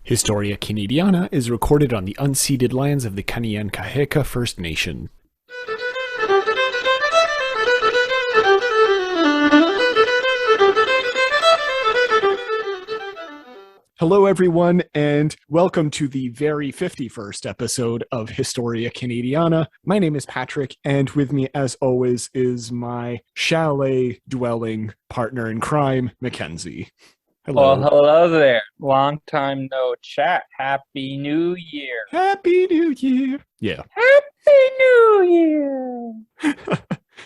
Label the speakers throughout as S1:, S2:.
S1: Historia Canadiana is recorded on the unceded lands of the Kanien'kehá:ka First Nation. Hello, everyone, and welcome to the very 51st episode of Historia Canadiana. My name is Patrick, and with me, as always, is my chalet-dwelling partner in crime, Mackenzie. Hello.
S2: Well, hello there. Long time no chat. Happy New Year.
S1: Happy New Year. Yeah.
S2: Happy New Year.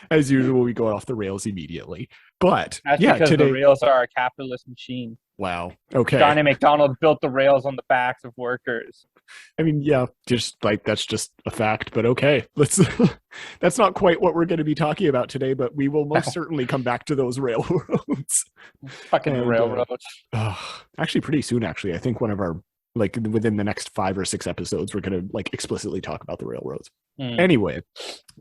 S1: As usual, we go off the rails immediately. But
S2: That's
S1: yeah,
S2: because
S1: today.
S2: the rails are a capitalist machine.
S1: Wow. Okay.
S2: Johnny McDonald built the rails on the backs of workers.
S1: I mean, yeah, just like that's just a fact, but okay. Let's that's not quite what we're going to be talking about today, but we will most certainly come back to those railroads.
S2: Fucking railroads.
S1: Actually, pretty soon, actually. I think one of our, like, within the next 5 or 6 episodes, we're going to, like, explicitly talk about the railroads. Anyway,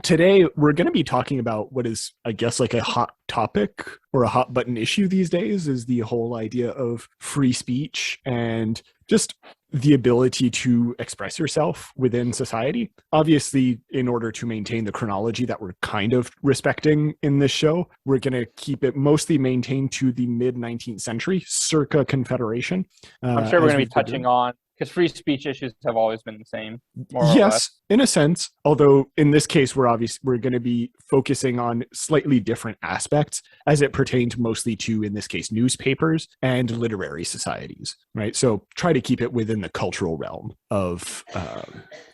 S1: today we're going to be talking about what is, I guess, like a hot topic or a hot button issue these days, is the whole idea of free speech and just the ability to express yourself within society. Obviously, in order to maintain the chronology that we're kind of respecting in this show, we're going to keep it mostly maintained to the mid-19th century, circa Confederation.
S2: I'm sure we're going to be touching on, because free speech issues have always been the same, more or less.
S1: Yes, in a sense. Although in this case, we're going to be focusing on slightly different aspects as it pertained mostly to, in this case, newspapers and literary societies, right? So try to keep it within the cultural realm of,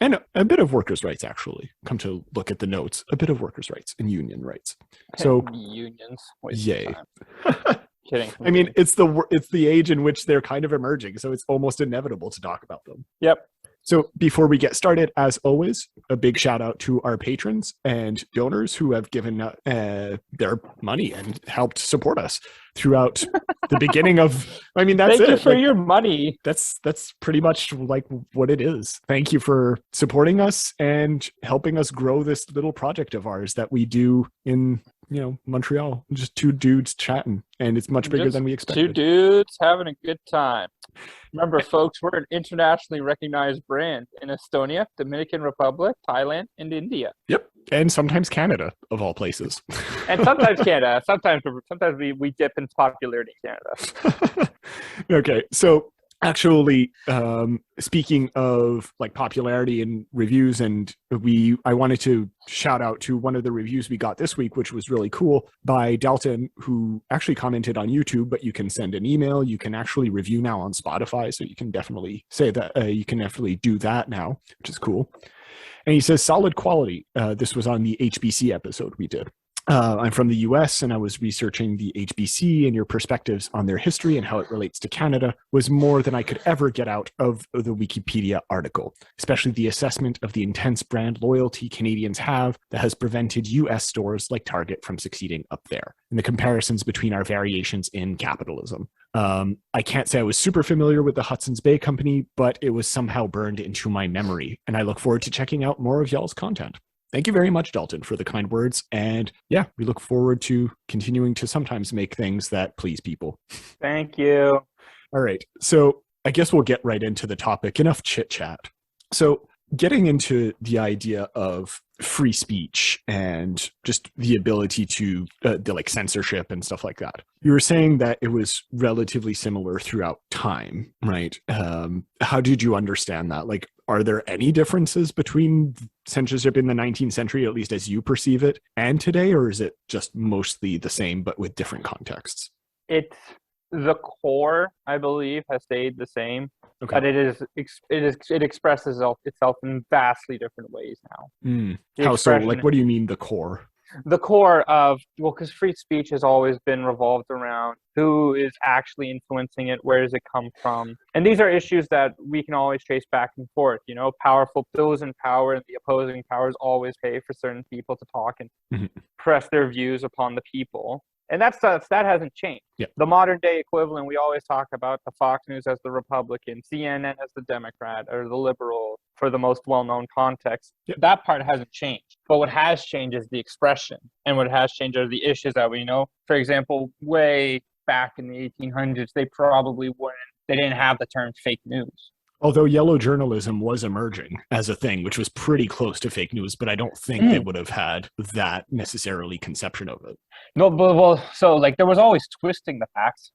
S1: and a bit of workers' rights, actually. Come to look at the notes, a bit of workers' rights and union rights. So
S2: unions.
S1: Yay.
S2: Kidding.
S1: I mean, it's the age in which they're kind of emerging, so it's almost inevitable to talk about them.
S2: Yep.
S1: So before we get started, as always, a big shout out to our patrons and donors who have given their money and helped support us throughout the beginning of, I mean, that's it.
S2: Thank you for your money.
S1: That's pretty much like what it is. Thank you for supporting us and helping us grow this little project of ours that we do in, Montreal. Just two dudes chatting, and it's much bigger than we expected.
S2: Two dudes having a good time. Remember, folks, we're an internationally recognized brand in Estonia, Dominican Republic, Thailand, and India.
S1: Yep. And sometimes Canada, of all places.
S2: And sometimes Canada. Sometimes we dip in popularity in Canada.
S1: Okay, so actually, speaking of like popularity and reviews, and I wanted to shout out to one of the reviews we got this week, which was really cool, by Dalton, who actually commented on YouTube, but you can send an email. You can actually review now on Spotify, so you can definitely say that. You can definitely do that now, which is cool. And he says, solid quality. This was on the HBC episode we did. I'm from the US, and I was researching the HBC, and your perspectives on their history and how it relates to Canada was more than I could ever get out of the Wikipedia article, especially the assessment of the intense brand loyalty Canadians have that has prevented US stores like Target from succeeding up there, and the comparisons between our variations in capitalism. I can't say I was super familiar with the Hudson's Bay Company, but it was somehow burned into my memory, and I look forward to checking out more of y'all's content. Thank you very much, Dalton, for the kind words. And yeah, we look forward to continuing to sometimes make things that please people.
S2: Thank you.
S1: All right. So I guess we'll get right into the topic. Enough chit chat. So getting into the idea of free speech and just the ability to like censorship and stuff like that. You were saying that it was relatively similar throughout time, right? How did you understand that? Like, are there any differences between censorship in the 19th century, at least as you perceive it, and today, or is it just mostly the same but with different contexts?
S2: It's the core, I believe, has stayed the same, but it expresses itself in vastly different ways now.
S1: How so? Like, what do you mean the core?
S2: The core of, because free speech has always been revolved around who is actually influencing it, where does it come from? And these are issues that we can always trace back and forth. Those in power and the opposing powers always pay for certain people to talk and press their views upon the people. And that hasn't changed.
S1: Yeah.
S2: The modern day equivalent, we always talk about the Fox News as the Republican, CNN as the Democrat, or the liberal for the most well-known context.
S1: Yeah.
S2: That part hasn't changed. But what has changed is the expression. And what has changed are the issues that we know. For example, way back in the 1800s, they probably wouldn't they didn't have the term fake news.
S1: Although yellow journalism was emerging as a thing, which was pretty close to fake news, but I don't think they would have had that necessarily conception of it.
S2: No, but well, so like there was always twisting the facts,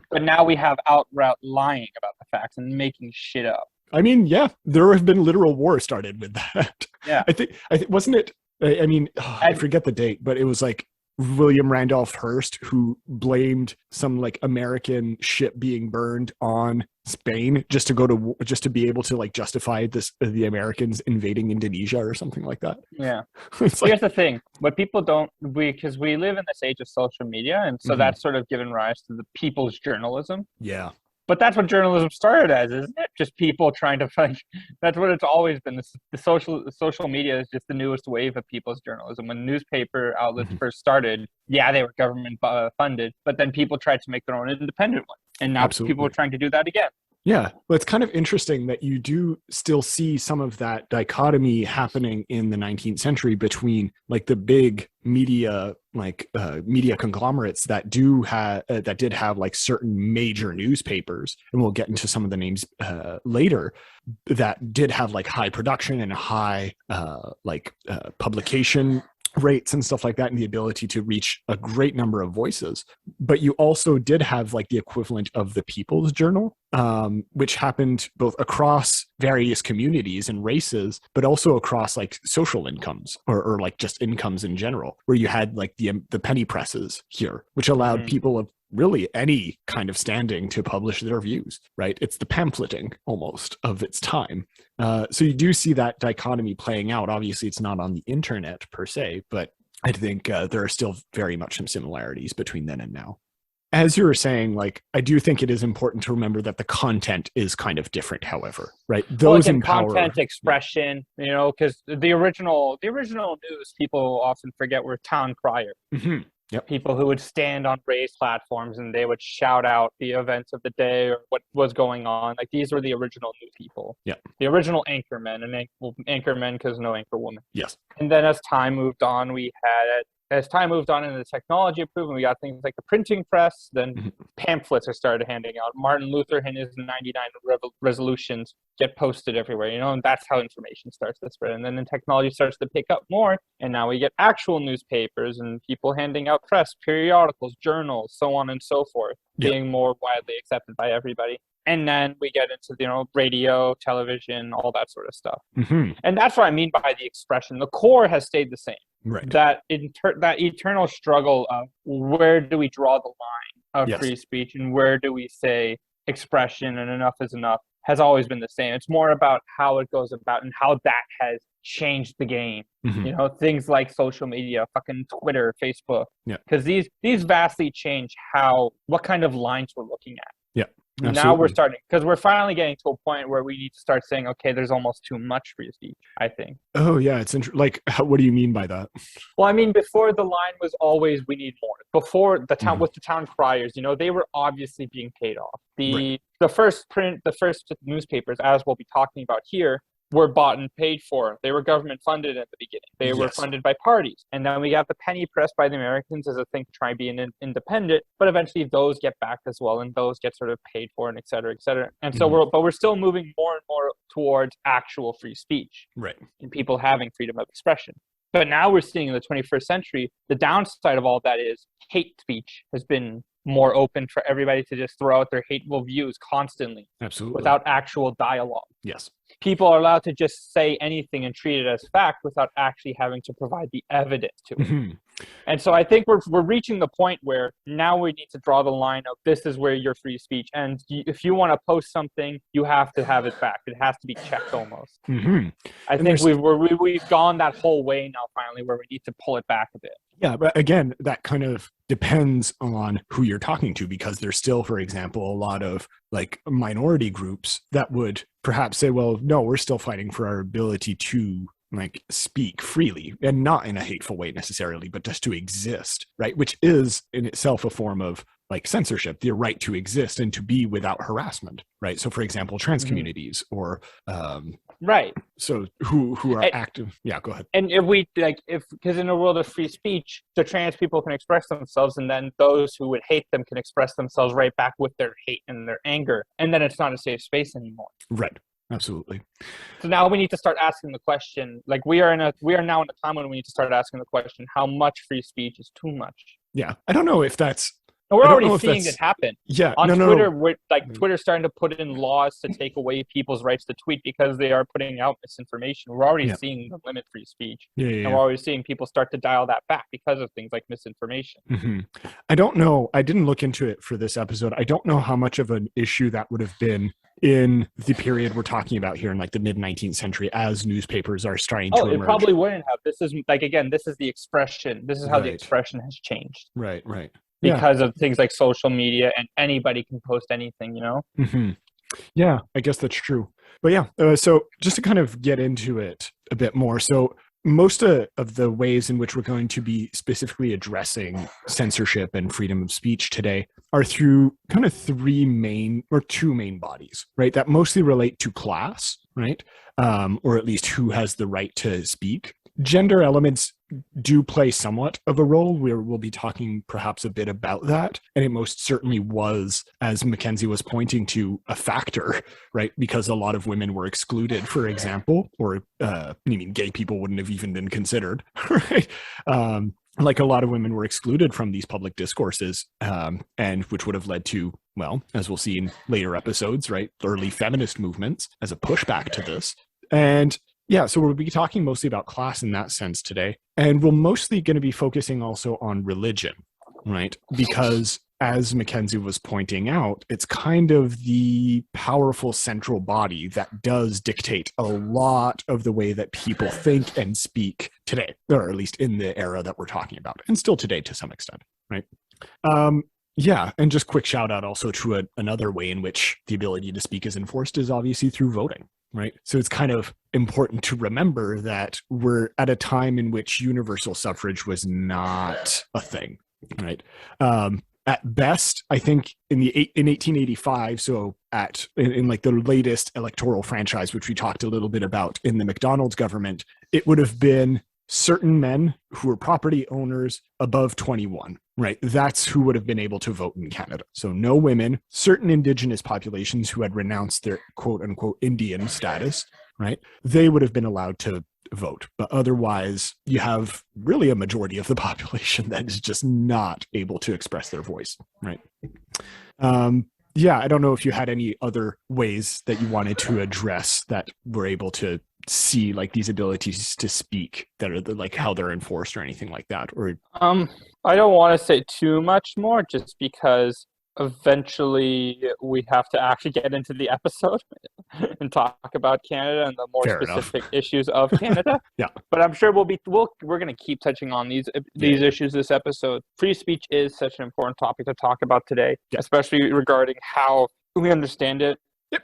S2: but now we have outright lying about the facts and making shit up.
S1: I mean, yeah, there have been literal wars started with that.
S2: Yeah,
S1: I think wasn't it? I mean, I forget the date, but it was like William Randolph Hearst who blamed some like American ship being burned on Spain just to be able to like justify the Americans invading Indonesia or something like that.
S2: Yeah.
S1: It's
S2: Here's the thing: what people don't, because we live in this age of social media, and so that's sort of given rise to the people's journalism.
S1: Yeah.
S2: But that's what journalism started as, isn't it? Just people trying to find. That's what it's always been. The social media is just the newest wave of people's journalism. When newspaper outlets first started, yeah, they were government funded, but then people tried to make their own independent one, and now people are trying to do that again.
S1: Yeah, well, it's kind of interesting that you do still see some of that dichotomy happening in the 19th century between like the big media, like media conglomerates that did have like certain major newspapers, and we'll get into some of the names later, that did have like high production and high publication rates and stuff like that, and the ability to reach a great number of voices. But you also did have like the equivalent of the People's Journal, which happened both across various communities and races, but also across like social incomes or like just incomes in general, where you had like the penny presses here, which allowed people of really any kind of standing to publish their views, right? It's the pamphleting almost of its time. So you do see that dichotomy playing out. Obviously, it's not on the internet per se, but I think there are still very much some similarities between then and now. As you were saying, like, I do think it is important to remember that the content is kind of different, however, right? Those empower
S2: content, expression, you know, because the original news people often forget were town crier.
S1: Yep.
S2: People who would stand on raised platforms and they would shout out the events of the day or what was going on. Like, these were the original news people.
S1: Yeah.
S2: The original anchormen, and anchormen because no anchor woman.
S1: Yes.
S2: And then as time moved on, as time moved on and the technology improved, and we got things like the printing press, then pamphlets are started handing out. Martin Luther and his 99 resolutions get posted everywhere, you know, and that's how information starts to spread. And then the technology starts to pick up more, and now we get actual newspapers and people handing out press, periodicals, journals, so on and so forth, being more widely accepted by everybody. And then we get into, you know, radio, television, all that sort of stuff. And that's what I mean by the expression. The core has stayed the same.
S1: Right.
S2: That eternal struggle of where do we draw the line of free speech and where do we say expression and enough is enough has always been the same. It's more about how it goes about and how that has changed the game. You know, things like social media, fucking Twitter, Facebook. Yeah. Because these vastly change what kind of lines we're looking at.
S1: Yeah. Absolutely.
S2: Now we're starting, because we're finally getting to a point where we need to start saying, okay, there's almost too much free speech, I think.
S1: Oh, yeah. It's like, what do you mean by that?
S2: Well, I mean, before the line was always, we need more. Before the town, with the town criers, you know, they were obviously being paid off. The first newspapers, as we'll be talking about here, were bought and paid for. They were government funded at the beginning. They were funded by parties. And then we got the penny press by the Americans as a thing to try and be an independent, but eventually those get backed as well, and those get sort of paid for, and et cetera, et cetera. And so we're still moving more and more towards actual free speech. Right. And people having freedom of expression. But now we're seeing in the 21st century, the downside of all that is hate speech has been more open for everybody to just throw out their hateful views constantly. Absolutely. Without actual dialogue. Yes. People are allowed to just say anything and treat it as fact without actually having to provide the evidence to it. And so I think we're reaching the point where now we need to draw the line of this is where your free speech ends. If you want to post something, you have to have it back. It has to be checked almost. I think we've gone that whole way now finally where we need to pull it back a bit. Yeah, but again, that kind of depends on who you're talking to, because there's still, for example, a lot of like minority groups that would perhaps say, well, no, we're still fighting for our ability to like speak freely, and not in a hateful way necessarily, but just to exist, right? Which is in itself a form of
S1: like censorship, the right to exist and to be without harassment, right? So for example, trans communities or
S2: right.
S1: So who are active. Yeah, go ahead.
S2: And because in a world of free speech, the trans people can express themselves, and then those who would hate them can express themselves right back with their hate and their anger, and then it's not a safe space anymore.
S1: Right. Absolutely.
S2: So now we need to start asking the question, like we are now in a time when we need to start asking the question, how much free speech is too much?
S1: Yeah. I don't know if that's,
S2: and we're already seeing it happen.
S1: Yeah.
S2: On Twitter, we're Twitter's starting to put in laws to take away people's rights to tweet because they are putting out misinformation. We're already seeing them limit free speech. And we're already seeing people start to dial that back because of things like misinformation.
S1: Mm-hmm. I don't know. I didn't look into it for this episode. I don't know how much of an issue that would have been in the period we're talking about here in like the mid 19th century as newspapers are starting to emerge.
S2: It probably wouldn't have. This is this is the expression. This is how the expression has changed.
S1: Right.
S2: Because of things like social media, and anybody can post anything,
S1: Mm-hmm. Yeah, I guess that's true. But yeah, so just to kind of get into it a bit more. So most of the ways in which we're going to be specifically addressing censorship and freedom of speech today are through kind of two main bodies, right? That mostly relate to class, right? Or at least who has the right to speak. Gender elements do play somewhat of a role. We'll be talking perhaps a bit about that. And it most certainly was, as Mackenzie was pointing to, a factor, right? Because a lot of women were excluded, for example, or gay people wouldn't have even been considered, right? Like a lot of women were excluded from these public discourses, and which would have led to, well, as we'll see in later episodes, right, early feminist movements as a pushback to this. And yeah, so we'll be talking mostly about class in that sense today. And we're mostly going to be focusing also on religion, right? Because as Mackenzie was pointing out, it's kind of the powerful central body that does dictate a lot of the way that people think and speak today, or at least in the era that we're talking about, and still today to some extent, right? Yeah, and just quick shout out also to another way in which the ability to speak is enforced is obviously through voting, right? So it's kind of important to remember that we're at a time in which universal suffrage was not a thing, right? At best, I think in 1885, so in like the latest electoral franchise, which we talked a little bit about in the MacDonald's government, it would have been certain men who were property owners above 21, right? That's who would have been able to vote in Canada. So no women, certain indigenous populations who had renounced their quote unquote Indian status, right? They would have been allowed to vote. But otherwise, you have really a majority of the population that is just not able to express their voice, right? Yeah, I don't know if you had any other ways that you wanted to address that we're able to see like these abilities to speak that are like how they're enforced or anything like that. Or
S2: I don't want to say too much more just because eventually we have to actually get into the episode and talk about Canada and the more specific issues of Canada.
S1: Yeah,
S2: but I'm sure we're going to keep touching on these issues this episode. Free speech is such an important topic to talk about today, especially regarding how we understand it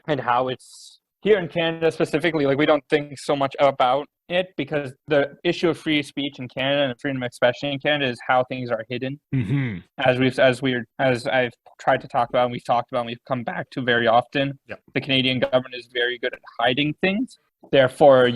S2: and how it's here in Canada specifically. Like, we don't think so much about it because the issue of free speech in Canada and freedom of expression in Canada is how things are hidden.
S1: Mm-hmm.
S2: As I've tried to talk about and we've talked about and we've come back to very often. The Canadian government is very good at hiding things. Therefore,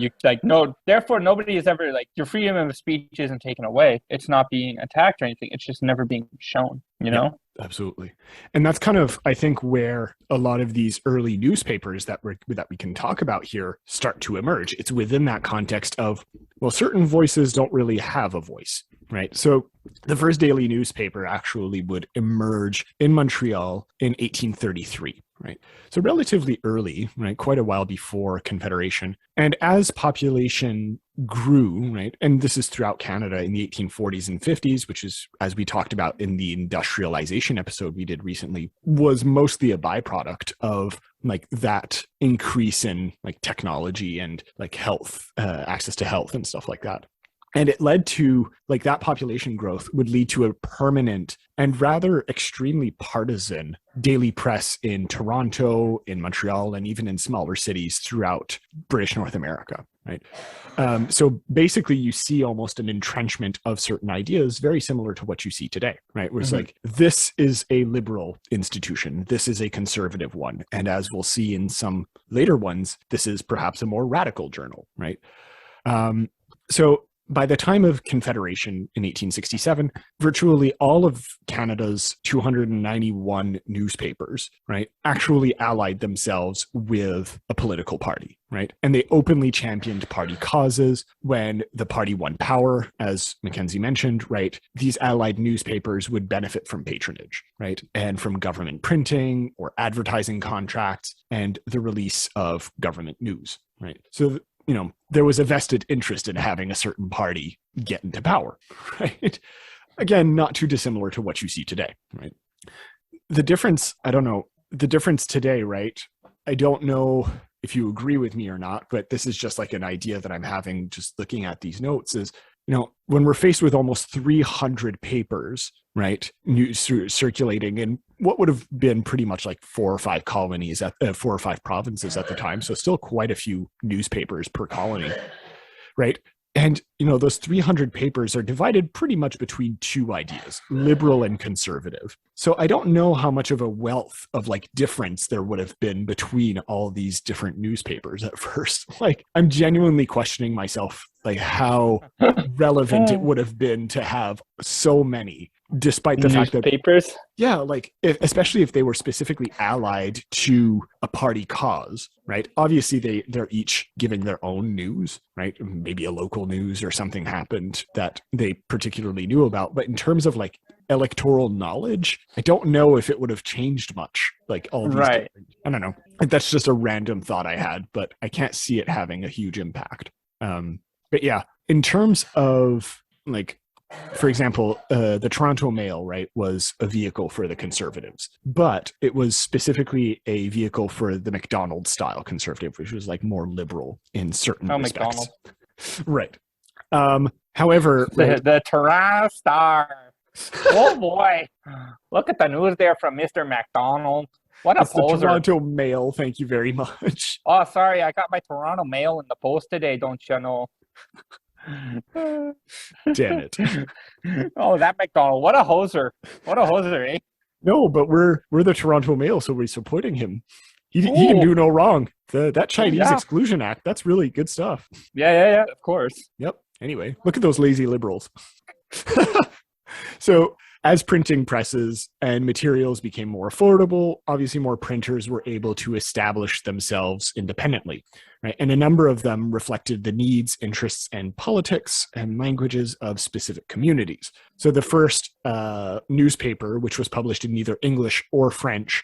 S2: nobody is ever like, your freedom of speech isn't taken away. It's not being attacked or anything. It's just never being shown, you know?
S1: Absolutely. And that's kind of, I think, where a lot of these early newspapers that we can talk about here start to emerge. It's within that context of, well, certain voices don't really have a voice, right? So the first daily newspaper actually would emerge in Montreal in 1833. Right. So relatively early, right? Quite a while before Confederation. And as population grew, right? And this is throughout Canada in the 1840s and 50s, which is, as we talked about in the industrialization episode we did recently, was mostly a byproduct of like that increase in like technology and like health, access to health and stuff like that. And it led to, like, that population growth would lead to a permanent and rather extremely partisan daily press in Toronto, in Montreal, and even in smaller cities throughout British North America, right? So basically you see almost an entrenchment of certain ideas very similar to what you see today, right? Where it's like, this is a liberal institution, this is a conservative one. And as we'll see in some later ones, this is perhaps a more radical journal, right? So by the time of Confederation in 1867, virtually all of Canada's 291 newspapers, right, actually allied themselves with a political party, right? And they openly championed party causes. When the party won power, as Mackenzie mentioned, right, these allied newspapers would benefit from patronage, right, and from government printing or advertising contracts and the release of government news, right? So there was a vested interest in having a certain party get into power, right? Again, not too dissimilar to what you see today, right? The difference today, right? I don't know if you agree with me or not, but this is just like an idea that I'm having just looking at these notes is, when we're faced with almost 300 papers, right, news circulating in what would have been pretty much like 4 or 5 colonies, 4 or 5 provinces at the time, so still quite a few newspapers per colony, right? And, those 300 papers are divided pretty much between 2 ideas, liberal and conservative. So I don't know how much of a wealth of like difference there would have been between all these different newspapers at first. Like, I'm genuinely questioning myself, like how relevant it would have been to have so many, despite the fact that
S2: newspapers.
S1: Yeah, like especially if they were specifically allied to a party cause, right? Obviously, they're each giving their own news, right? Maybe a local news or something happened that they particularly knew about. But in terms of like electoral knowledge, I don't know if it would have changed much. Like all these,
S2: right?
S1: I don't know. That's just a random thought I had, but I can't see it having a huge impact. But yeah, in terms of like, for example, the Toronto Mail, right, was a vehicle for the Conservatives, but it was specifically a vehicle for the Macdonald style Conservative, which was like more liberal in certain respects. McDonald. Right. However,
S2: the Toronto Star. Oh boy, look at the news there from Mr. McDonald. What a poser.
S1: The Toronto Mail. Thank you very much.
S2: Oh, sorry, I got my Toronto Mail in the post today. Don't you know?
S1: Damn it.
S2: Oh, that McDonald. What a hoser. What a hoser, eh?
S1: No, but we're the Toronto Mail, so we're supporting him. He can do no wrong. That Chinese Exclusion Act, that's really good stuff.
S2: Yeah, of course.
S1: Yep. Anyway, look at those lazy liberals. So as printing presses and materials became more affordable, obviously more printers were able to establish themselves independently, right? And a number of them reflected the needs, interests, and politics and languages of specific communities. So the first newspaper, which was published in neither English or French,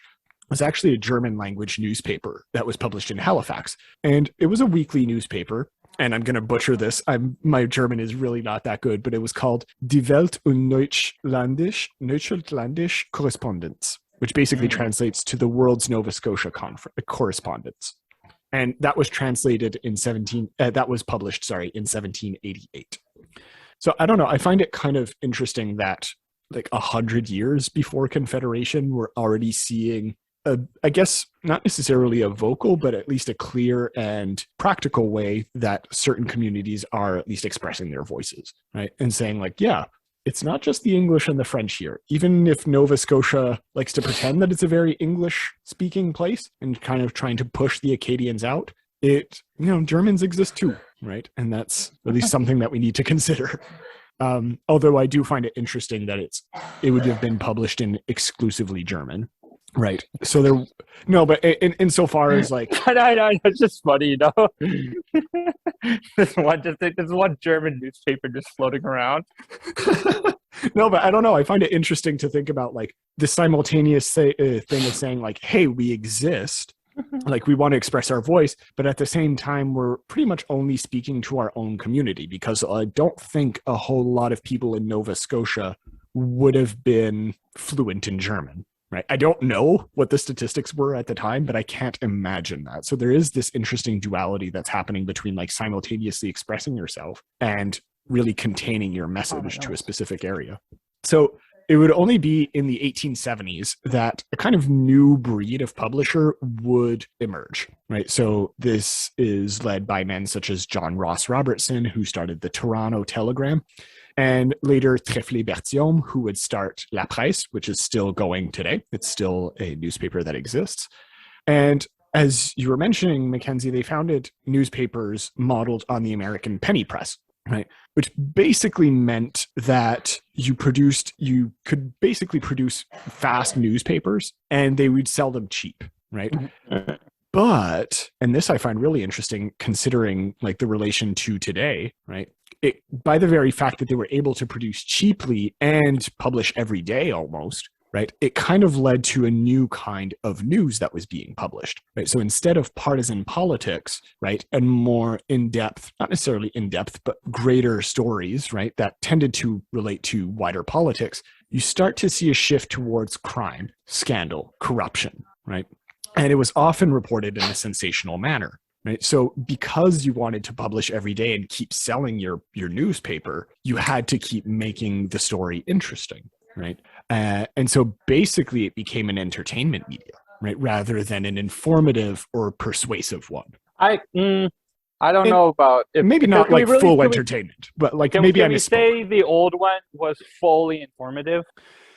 S1: was actually a German language newspaper that was published in Halifax. And it was a weekly newspaper. And I'm going to butcher this. My German is really not that good, but it was called Die Welt und Neutschländisch Korrespondenz, which basically translates to the World's Nova Scotia Correspondence. And that was translated in that was published, in 1788. So I don't know. I find it kind of interesting that like 100 years before Confederation, we're already seeing I guess not necessarily a vocal, but at least a clear and practical way that certain communities are at least expressing their voices, right? And saying like, yeah, it's not just the English and the French here. Even if Nova Scotia likes to pretend that it's a very English-speaking place and kind of trying to push the Acadians out, Germans exist too, right? And that's at least something that we need to consider. Although I do find it interesting that it would have been published in exclusively German. Right. So but insofar as like,
S2: I it's just funny, This one German newspaper just floating around.
S1: No, but I don't know. I find it interesting to think about like the simultaneous thing of saying like, hey, we exist. Like we want to express our voice, but at the same time, we're pretty much only speaking to our own community because I don't think a whole lot of people in Nova Scotia would have been fluent in German. Right. I don't know what the statistics were at the time, but I can't imagine that. So there is this interesting duality that's happening between like simultaneously expressing yourself and really containing your message to a specific area. So it would only be in the 1870s that a kind of new breed of publisher would emerge, right? So this is led by men such as John Ross Robertson, who started the Toronto Telegram, and later Théophile, who would start La Presse, which is still going today. It's still a newspaper that exists. And as you were mentioning, Mackenzie, they founded newspapers modeled on the American penny press, right? Which basically meant that you could basically produce fast newspapers and they would sell them cheap, right? But, and this I find really interesting considering like the relation to today, right? By the very fact that they were able to produce cheaply and publish every day almost, right? It kind of led to a new kind of news that was being published, right? So instead of partisan politics, right, and more in-depth, not necessarily in-depth, but greater stories, right, that tended to relate to wider politics, you start to see a shift towards crime, scandal, corruption, right? And it was often reported in a sensational manner. Right. So because you wanted to publish every day and keep selling your newspaper, you had to keep making the story interesting. Right. And so basically it became an entertainment media, right, rather than an informative or persuasive one.
S2: I don't know about
S1: maybe not like full entertainment, but like maybe I misspoke.
S2: Say the old one was fully informative.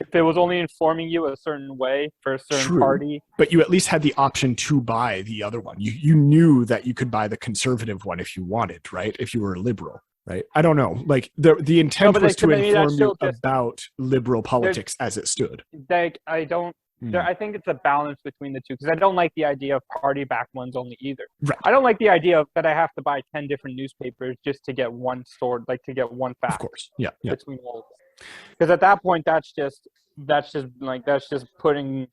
S2: If it was only informing you a certain way for a certain party.
S1: But you at least had the option to buy the other one. You knew that you could buy the conservative one if you wanted, right? If you were a liberal, right? I don't know. Like the intent was to inform you about liberal politics as it stood.
S2: Like I think it's a balance between the two because I don't like the idea of party-backed ones only either.
S1: Right.
S2: I don't like the idea that I have to buy 10 different newspapers just to get one story, like to get one fact.
S1: Of course, yeah.
S2: Between all of them. Because at that point, that's just putting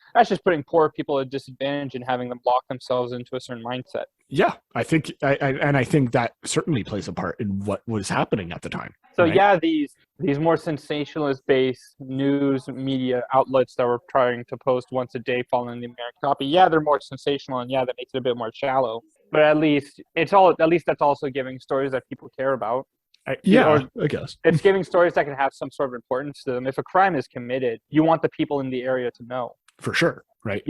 S2: poor people at disadvantage and having them lock themselves into a certain mindset.
S1: Yeah, I think I think that certainly plays a part in what was happening at the time.
S2: So
S1: right?
S2: yeah, these more sensationalist-based news media outlets that were trying to post once a day following the American copy, yeah, they're more sensational, and yeah, that makes it a bit more shallow. But at least that's also giving stories that people care about.
S1: I guess.
S2: It's giving stories that can have some sort of importance to them. If a crime is committed, you want the people in the area to know.
S1: For sure, right?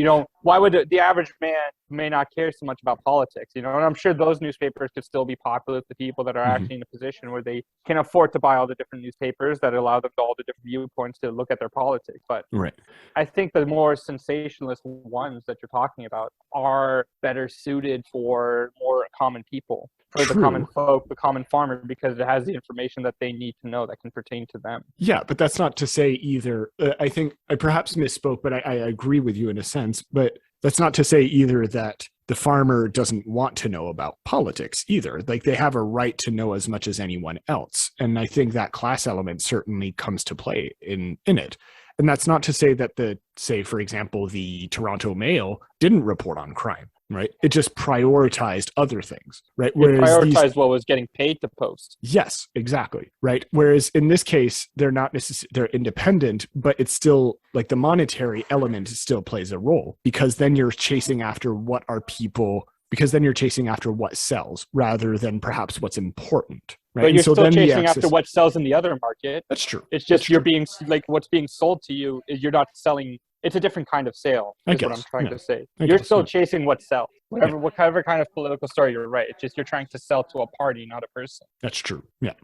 S2: Why would the average man may not care so much about politics, and I'm sure those newspapers could still be popular with the people that are actually in a position where they can afford to buy all the different newspapers that allow them to all the different viewpoints to look at their politics. But
S1: right.
S2: I think the more sensationalist ones that you're talking about are better suited for more common people. For the common folk, the common farmer, because it has the information that they need to know that can pertain to them.
S1: Yeah, but that's not to say either. I think I perhaps misspoke, but I agree with you in a sense. But that's not to say either that the farmer doesn't want to know about politics either. Like they have a right to know as much as anyone else. And I think that class element certainly comes to play in it. And that's not to say that for example, the Toronto Mail didn't report on crime, right? It just prioritized other things, right?
S2: Whereas prioritized what was getting paid to post.
S1: Yes, exactly, right? Whereas in this case, they're independent, but it's still like the monetary element still plays a role because then you're chasing after what sells rather than perhaps what's important. Right?
S2: But you're still chasing after what sells in the other market.
S1: That's true.
S2: It's just being like what's being sold to you is you're not selling. It's a different kind of sale. Is what I'm trying to say. You're still chasing what sells. Whatever kind of political story you're right. It's just you're trying to sell to a party, not a person.
S1: That's true. Yeah.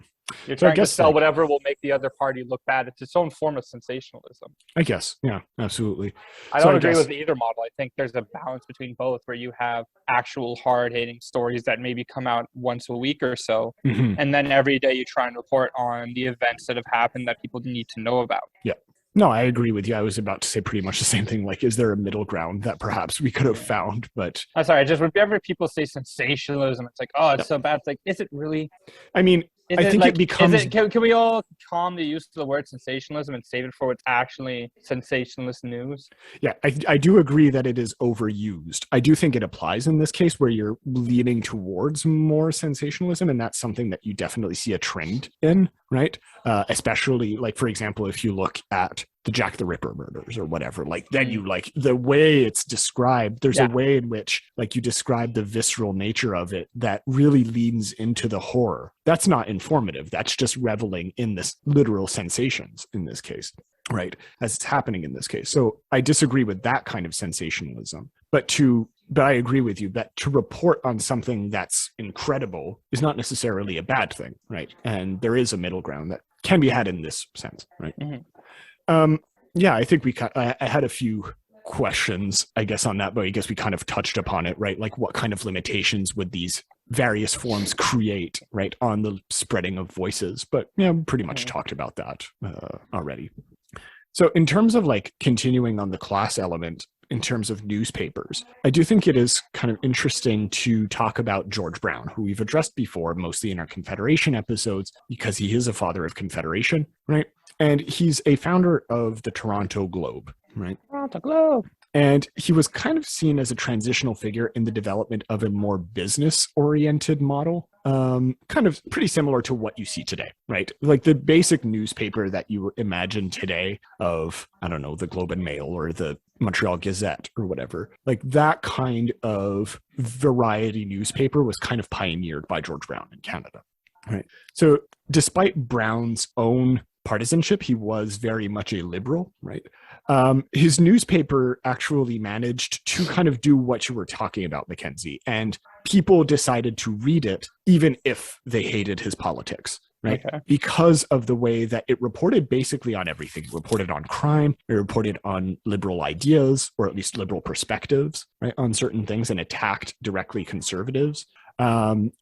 S2: You're trying to sell whatever will make the other party look bad. It's its own form of sensationalism.
S1: I guess. Yeah, absolutely.
S2: I don't agree with either model. I think there's a balance between both where you have actual hard-hitting stories that maybe come out once a week or so. And then every day you try and report on the events that have happened that people need to know about.
S1: Yeah. No, I agree with you. I was about to say pretty much the same thing. Like, is there a middle ground that perhaps we could have found? But
S2: I'm sorry. Just whenever people say sensationalism, it's like, oh, it's so bad. It's like, is it really?
S1: I mean, I think it becomes.
S2: Can we all calm the use of the word sensationalism and save it for what's actually sensationalist news?
S1: Yeah, I do agree that it is overused. I do think it applies in this case where you're leaning towards more sensationalism, and that's something that you definitely see a trend in. right? Especially, like, for example, if you look at the Jack the Ripper murders or whatever, like, then you, like, the way it's described, there's a way in which, like, you describe the visceral nature of it that really leans into the horror. That's not informative. That's just reveling in this literal sensations in this case, right? As it's happening in this case. So I disagree with that kind of sensationalism. But I agree with you that to report on something that's incredible is not necessarily a bad thing, right? And there is a middle ground that can be had in this sense, right? Yeah, I think I had a few questions, I guess, on that, but I guess we kind of touched upon it, right? Like, what kind of limitations would these various forms create, right, on the spreading of voices? But yeah, pretty much talked about that already. So in terms of, like, continuing on the class element, in terms of newspapers, I do think it is kind of interesting to talk about George Brown, who we've addressed before, mostly in our Confederation episodes, because he is a father of Confederation, right? And he's a founder of the Toronto Globe, right?
S2: Toronto Globe.
S1: And he was kind of seen as a transitional figure in the development of a more business-oriented model, kind of pretty similar to what you see today, right? Like the basic newspaper that you imagine today of, I don't know, the Globe and Mail or the Montreal Gazette or whatever, like that kind of variety newspaper was kind of pioneered by George Brown in Canada, right? So despite Brown's own partisanship, he was very much a liberal, right? His newspaper actually managed to kind of do what you were talking about, Mackenzie, and people decided to read it even if they hated his politics, right? Okay. Because of the way that it reported basically on everything. It reported on crime, it reported on liberal ideas, or at least liberal perspectives, right, on certain things, and attacked directly conservatives. And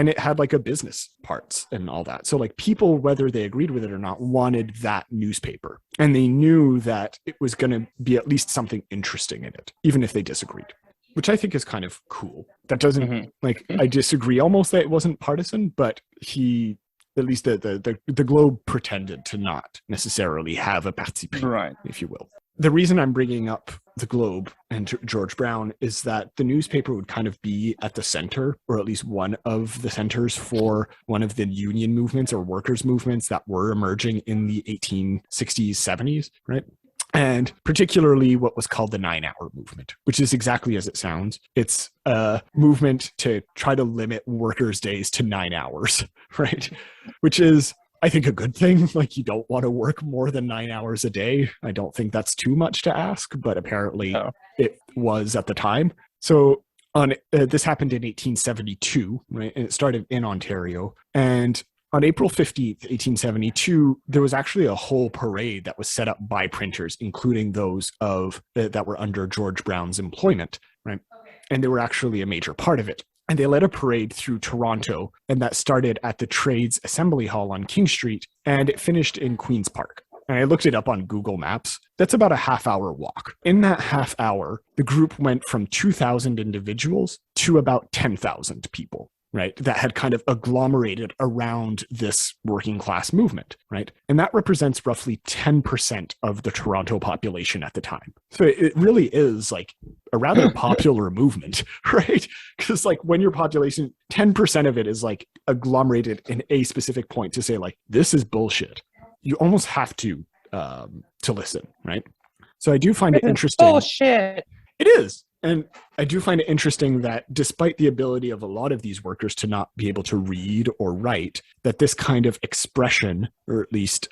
S1: it had like a business parts and all that. So like people, whether they agreed with it or not, wanted that newspaper. And they knew that it was going to be at least something interesting in it, even if they disagreed, which I think is kind of cool. That doesn't I disagree almost that it wasn't partisan, but he, at least the Globe pretended to not necessarily have a parti pris, right, if you will. The reason I'm bringing up the Globe and George Brown is that the newspaper would kind of be at the center, or at least one of the centers for one of the union movements or workers' movements that were emerging in the 1860s, 70s, right? And particularly what was called the 9-hour movement, which is exactly as it sounds. It's a movement to try to limit workers' days to 9 hours, right? Which is, I think, a good thing. Like, you don't want to work more than 9 hours a day. I don't think that's too much to ask, but apparently it was at the time. So this happened in 1872, right? And it started in Ontario. And on April 15th, 1872, there was actually a whole parade that was set up by printers, including those that were under George Brown's employment, right? And they were actually a major part of it. And they led a parade through Toronto, and that started at the Trades Assembly Hall on King Street, and it finished in Queen's Park. And I looked it up on Google Maps. That's about a half-hour walk. In that half hour, the group went from 2,000 individuals to about 10,000 people, right, that had kind of agglomerated around this working class movement, right? And that represents roughly 10% of the Toronto population at the time. So it really is like a rather popular movement, right? Because like when your population, 10% of it is like agglomerated in a specific point to say like, this is bullshit. You almost have to listen, right? So I do find it interesting.
S2: Bullshit.
S1: It is. And I do find it interesting that despite the ability of a lot of these workers to not be able to read or write, that this kind of expression, or at least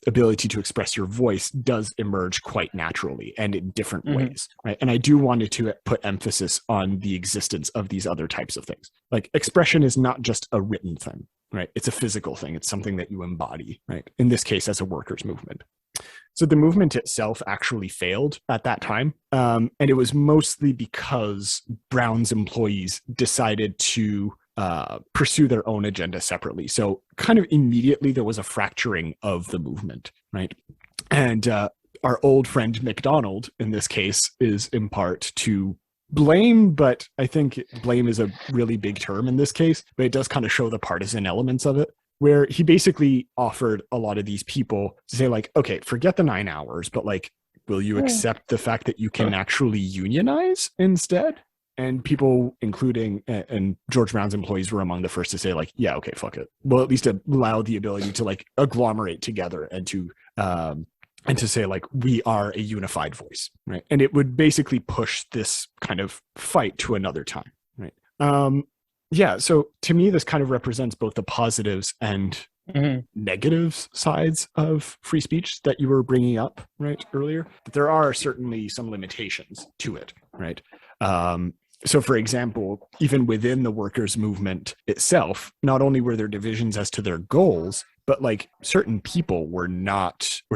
S1: ability to express your voice, does emerge quite naturally and in different ways, right? And I do want to put emphasis on the existence of these other types of things. Like expression is not just a written thing, right? It's a physical thing. It's something that you embody, right? In this case, as a workers' movement. So the movement itself actually failed at that time. And it was mostly because Brown's employees decided to pursue their own agenda separately. So kind of immediately there was a fracturing of the movement, right? And our old friend MacDonald, in this case, is in part to blame, but I think blame is a really big term in this case, but it does kind of show the partisan elements of it, where he basically offered a lot of these people to say like, okay, forget the 9 hours, but like, will you accept the fact that you can actually unionize instead? And people, including and George Brown's employees, were among the first to say, like, yeah, okay, fuck it. Well, at least allow the ability to like agglomerate together and to say, like, we are a unified voice, right? And it would basically push this kind of fight to another time, right? Yeah, so to me, this kind of represents both the positives and negative sides of free speech that you were bringing up, right, earlier. But there are certainly some limitations to it, right? So, for example, even within the workers' movement itself, not only were there divisions as to their goals, but like certain people were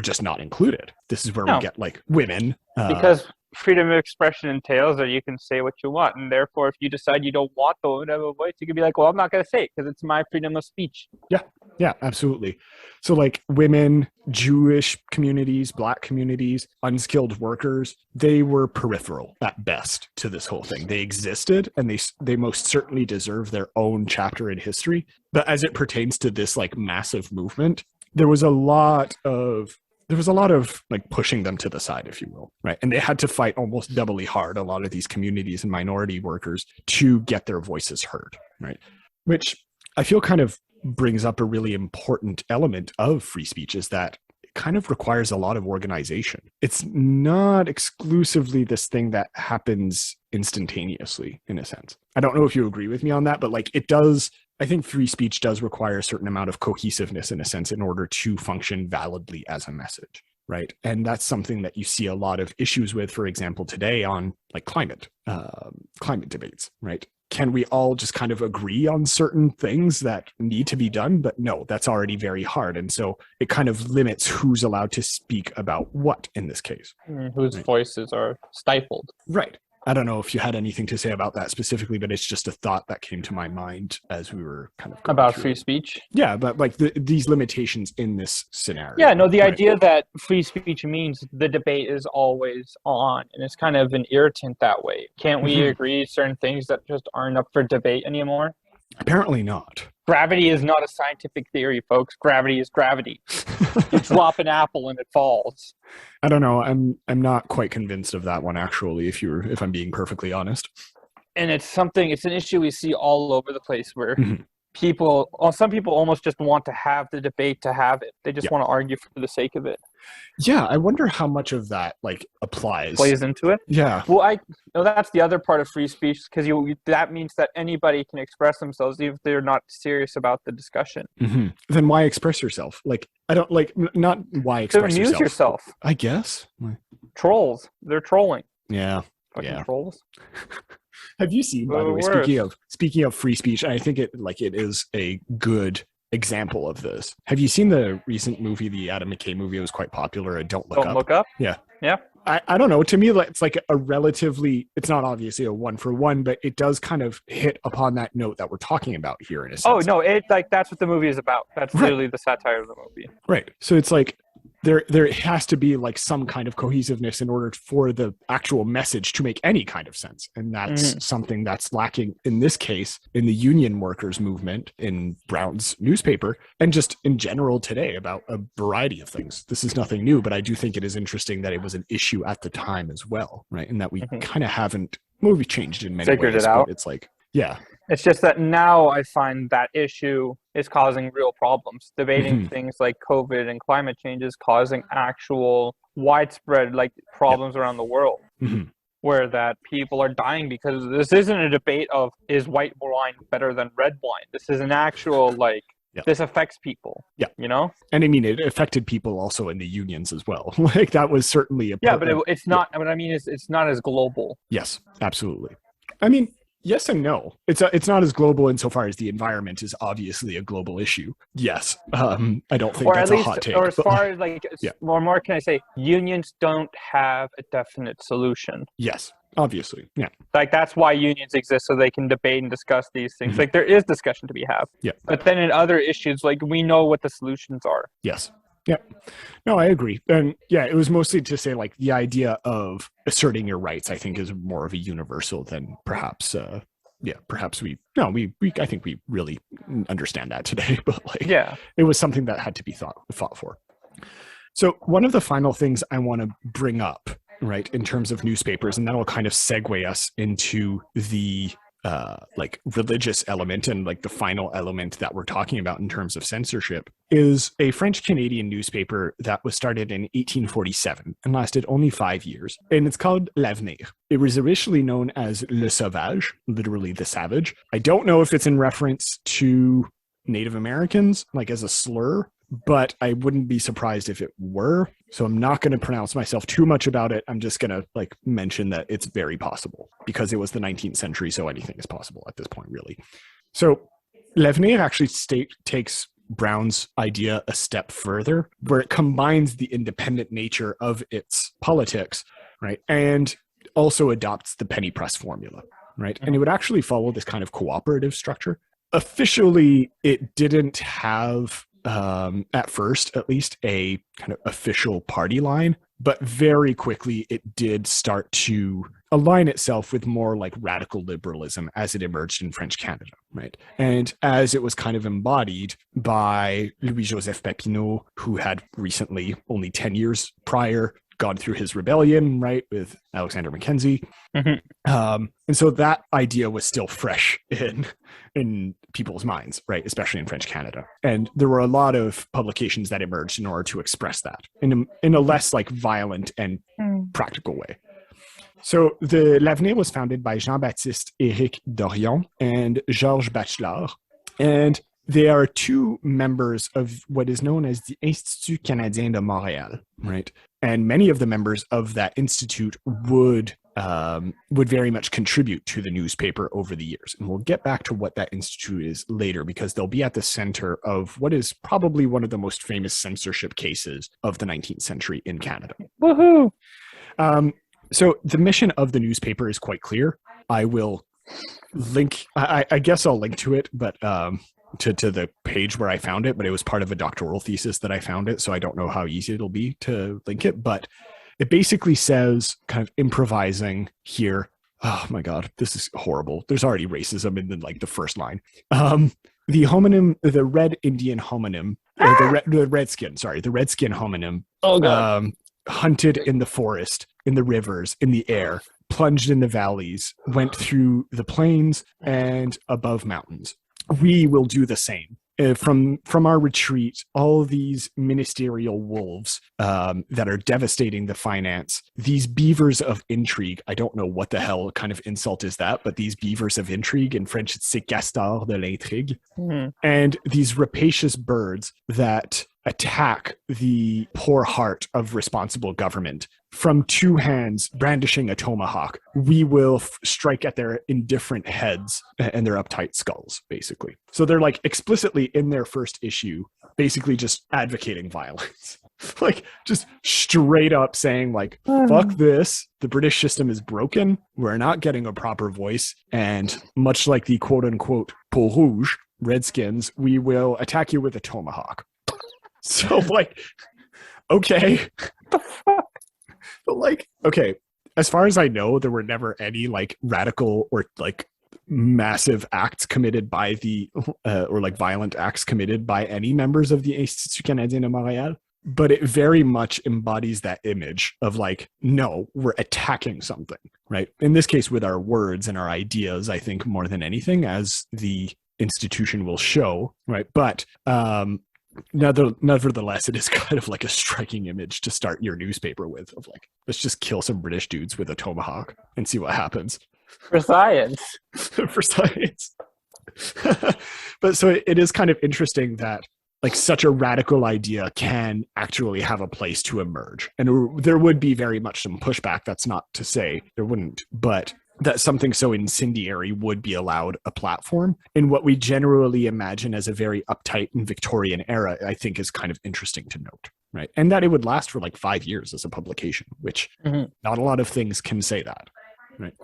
S1: just not included. This is where we get like women.
S2: Because freedom of expression entails that you can say what you want. And therefore, if you decide you don't want the woman to have a voice, you can be like, well, I'm not going to say it because it's my freedom of speech.
S1: Yeah, absolutely. So like women, Jewish communities, Black communities, unskilled workers, they were peripheral at best to this whole thing. They existed and they most certainly deserve their own chapter in history. But as it pertains to this like massive movement, there was a lot of like pushing them to the side, if you will, right? And they had to fight almost doubly hard, a lot of these communities and minority workers, to get their voices heard, right? Which I feel kind of brings up a really important element of free speech, is that it kind of requires a lot of organization. It's not exclusively this thing that happens instantaneously, in a sense. I don't know if you agree with me on that, but like it does. I think free speech does require a certain amount of cohesiveness, in a sense, in order to function validly as a message, right? And that's something that you see a lot of issues with, for example, today on like climate debates, right? Can we all just kind of agree on certain things that need to be done? But no, that's already very hard. And so it kind of limits who's allowed to speak about what in this case.
S2: Whose voices are stifled.
S1: Right. I don't know if you had anything to say about that specifically, but it's just a thought that came to my mind as we were kind of going
S2: about
S1: through.
S2: Free speech.
S1: Yeah, but like these limitations in this scenario.
S2: Yeah, no, the idea that free speech means the debate is always on, and it's kind of an irritant that way. Can't we agree certain things that just aren't up for debate anymore?
S1: Apparently not.
S2: Gravity is not a scientific theory, folks. Gravity is gravity. You drop an apple and it falls.
S1: I don't know. I'm not quite convinced of that one, actually, if I'm being perfectly honest.
S2: And it's an issue we see all over the place where some people almost just want to have the debate to have it. They just want to argue for the sake of it.
S1: Yeah, I wonder how much of that like plays
S2: into it.
S1: Yeah.
S2: Well, that's the other part of free speech, because that means that anybody can express themselves even if they're not serious about the discussion.
S1: Then why express yourself? Like, I don't like not why express
S2: to amuse yourself.
S1: I guess.
S2: Trolls. They're trolling.
S1: Yeah.
S2: Fucking trolls.
S1: Have you seen, by the way, speaking of free speech, I think it is a good example of this. Have you seen the recent movie, the Adam McKay movie? It was quite popular. Don't Look Up. Yeah. I don't know. To me, it's like a relatively, it's not obviously a one for one, but it does kind of hit upon that note that we're talking about here in a sense.
S2: Oh, no, that's what the movie is about. That's literally the satire of the movie.
S1: Right. So it's like, there has to be like some kind of cohesiveness in order for the actual message to make any kind of sense. And that's something that's lacking in this case in the union workers movement in Brown's newspaper and just in general today about a variety of things. This is nothing new, but I do think it is interesting that it was an issue at the time as well, right? And that we kind of haven't, we've changed in many ways, but it's like, yeah.
S2: It's just that now I find that issue is causing real problems. Debating things like COVID and climate change is causing actual widespread like problems around the world, where that people are dying because this isn't a debate of is white wine better than red wine. This is an actual this affects people. Yeah, you know.
S1: And I mean, it affected people also in the unions as well. Like that was certainly
S2: but it's not. What I mean is, it's not as global.
S1: Yes, absolutely. I mean. Yes and no. It's not as global insofar as the environment is obviously a global issue. Yes. I don't think that's a hot take.
S2: Or as far as or more can I say, unions don't have a definite solution.
S1: Yes, obviously. Yeah.
S2: Like that's why unions exist, so they can debate and discuss these things. Like there is discussion to be had.
S1: Yeah.
S2: But then in other issues, like we know what the solutions are.
S1: Yes. Yeah. No, I agree. And yeah, it was mostly to say like the idea of asserting your rights, I think is more of a universal than perhaps, I think we really understand that today, but it was something that had to be fought for. So one of the final things I want to bring up right, in terms of newspapers, and that'll kind of segue us into the like religious element and like the final element that we're talking about in terms of censorship, is a French Canadian newspaper that was started in 1847 and lasted only 5 years. And it's called L'Avenir. It was originally known as Le Sauvage, literally the savage. I don't know if it's in reference to Native Americans, like as a slur, but I wouldn't be surprised if it were. So I'm not going to pronounce myself too much about it. I'm just going to like mention that it's very possible because it was the 19th century. So anything is possible at this point, really. So L'Avenir actually takes Brown's idea a step further, where it combines the independent nature of its politics, right, and also adopts the penny press formula, right? And it would actually follow this kind of cooperative structure. Officially, it didn't have at first, at least, a kind of official party line, but very quickly it did start to align itself with more like radical liberalism as it emerged in French Canada, right? And as it was kind of embodied by Louis-Joseph Papineau, who had recently, only 10 years prior, gone through his rebellion, right, with Alexander Mackenzie. And so that idea was still fresh in people's minds, right, especially in French Canada. And there were a lot of publications that emerged in order to express that in a less like violent and practical way. So the L'Avenir was founded by Jean-Baptiste Éric Dorion and Georges Bachelard. And they are two members of what is known as the Institut Canadien de Montréal, right? And many of the members of that institute would very much contribute to the newspaper over the years. And we'll get back to what that institute is later, because they'll be at the center of what is probably one of the most famous censorship cases of the 19th century in Canada.
S2: Woohoo!
S1: So the mission of the newspaper is quite clear. I will link, I guess I'll link to it, but to the page where I found it, but it was part of a doctoral thesis that I found it, so I don't know how easy it'll be to link it, but it basically says, kind of improvising here, oh my god, this is horrible. There's already racism in the first line. The homonym, the red Indian homonym, the redskin homonym, hunted in the forest, in the rivers, in the air, plunged in the valleys, went through the plains and above mountains. We will do the same. From our retreat, all these ministerial wolves that are devastating the finance, these beavers of intrigue, I don't know what the hell kind of insult is that, but these beavers of intrigue, in French it's ces castors de l'intrigue, and these rapacious birds that attack the poor heart of responsible government. From two hands brandishing a tomahawk, we will strike at their indifferent heads and their uptight skulls, basically. So they're like explicitly in their first issue, basically just advocating violence. Like just straight up saying like, fuck this, the British system is broken, we're not getting a proper voice, and much like the quote unquote peau rouge, Redskins, we will attack you with a tomahawk. So like, okay. But like, okay, as far as I know, there were never any like radical or like massive acts committed by or like violent acts committed by any members of the Institut Canadien de Montréal. But it very much embodies that image of like, no, we're attacking something, right? In this case, with our words and our ideas, I think more than anything, as the institution will show, right? But nevertheless, it is kind of like a striking image to start your newspaper with, of like, let's just kill some British dudes with a tomahawk and see what happens.
S2: For science.
S1: For science. But so it is kind of interesting that like such a radical idea can actually have a place to emerge. And there would be very much some pushback. That's not to say there wouldn't, but that something so incendiary would be allowed a platform in what we generally imagine as a very uptight and Victorian era, I think is kind of interesting to note, right? And that it would last for like 5 years as a publication, which not a lot of things can say that, right?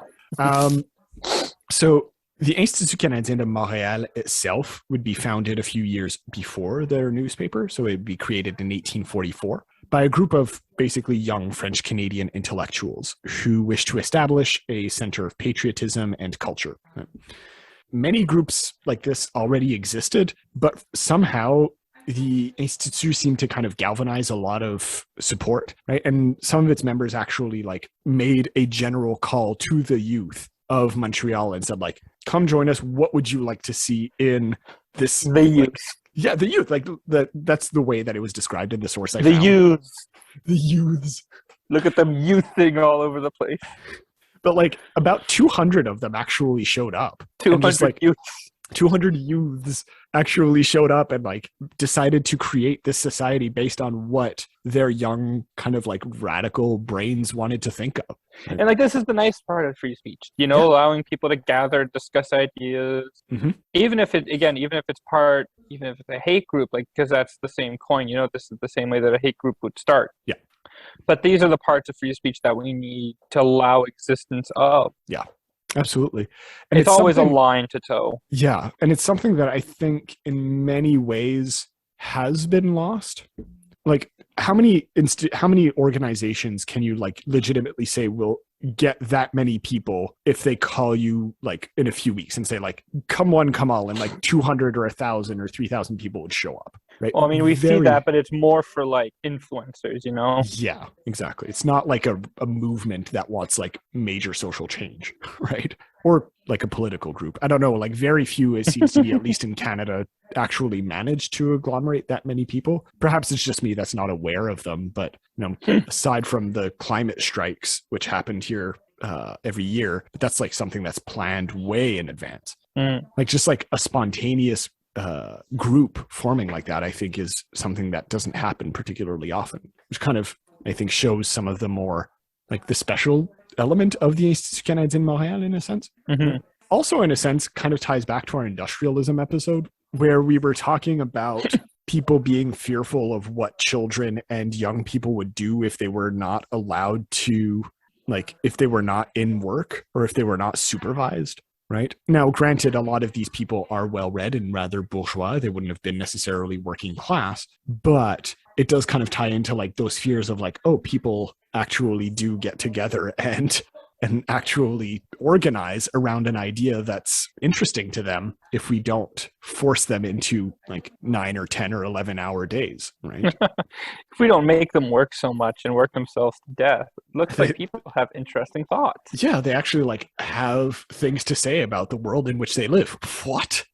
S1: So the Institut Canadien de Montréal itself would be founded a few years before their newspaper, so it would be created in 1844. By a group of basically young French Canadian intellectuals who wish to establish a center of patriotism and culture. Many groups like this already existed, but somehow the Institut seemed to kind of galvanize a lot of support, right? And some of its members actually like made a general call to the youth of Montreal and said like, come join us. What would you like to see in this?
S2: The youth.
S1: Like, the youth. Like that's the way that it was described in the source I
S2: the
S1: found.
S2: youths.
S1: The youths.
S2: Look at them youthing all over the place.
S1: But like about 200 of them actually showed up.
S2: 200
S1: like,
S2: youths.
S1: 200 youths actually showed up and like decided to create this society based on what their young kind of like radical brains wanted to think of.
S2: And like this is the nice part of free speech, you know, allowing people to gather, discuss ideas, even if it's a hate group, like because that's the same coin, you know, this is the same way that a hate group would start.
S1: Yeah.
S2: But these are the parts of free speech that we need to allow existence of.
S1: Yeah. Absolutely. And
S2: it's always a line to toe.
S1: Yeah. And it's something that I think in many ways has been lost. Like how many organizations can you like legitimately say will get that many people if they call you like in a few weeks and say like, come one, come all, and like 200 or 1,000 or 3,000 people would show up. Right.
S2: Well, I mean, we see that, but it's more for like influencers, you know?
S1: Yeah, exactly. It's not like a movement that wants like major social change, right? Or like a political group. I don't know, like very few, it seems to be, at least in Canada, actually manage to agglomerate that many people. Perhaps it's just me that's not aware of them, but you know, aside from the climate strikes, which happened here every year, but that's like something that's planned way in advance. Like just like a spontaneous group forming like that, I think is something that doesn't happen particularly often, which kind of, I think, shows some of the more like the special element of the Institut Canadien Montréal in a sense. Also, in a sense, kind of ties back to our industrialism episode where we were talking about people being fearful of what children and young people would do if they were not allowed to, like, if they were not in work or if they were not supervised. Right. Now, granted, a lot of these people are well-read and rather bourgeois. They wouldn't have been necessarily working class, but it does kind of tie into like those fears of like, oh, people actually do get together and actually organize around an idea that's interesting to them if we don't force them into like 9 or 10 or 11-hour days, right?
S2: If we don't make them work so much and work themselves to death, it looks like people have interesting thoughts.
S1: Yeah, they actually like have things to say about the world in which they live. What?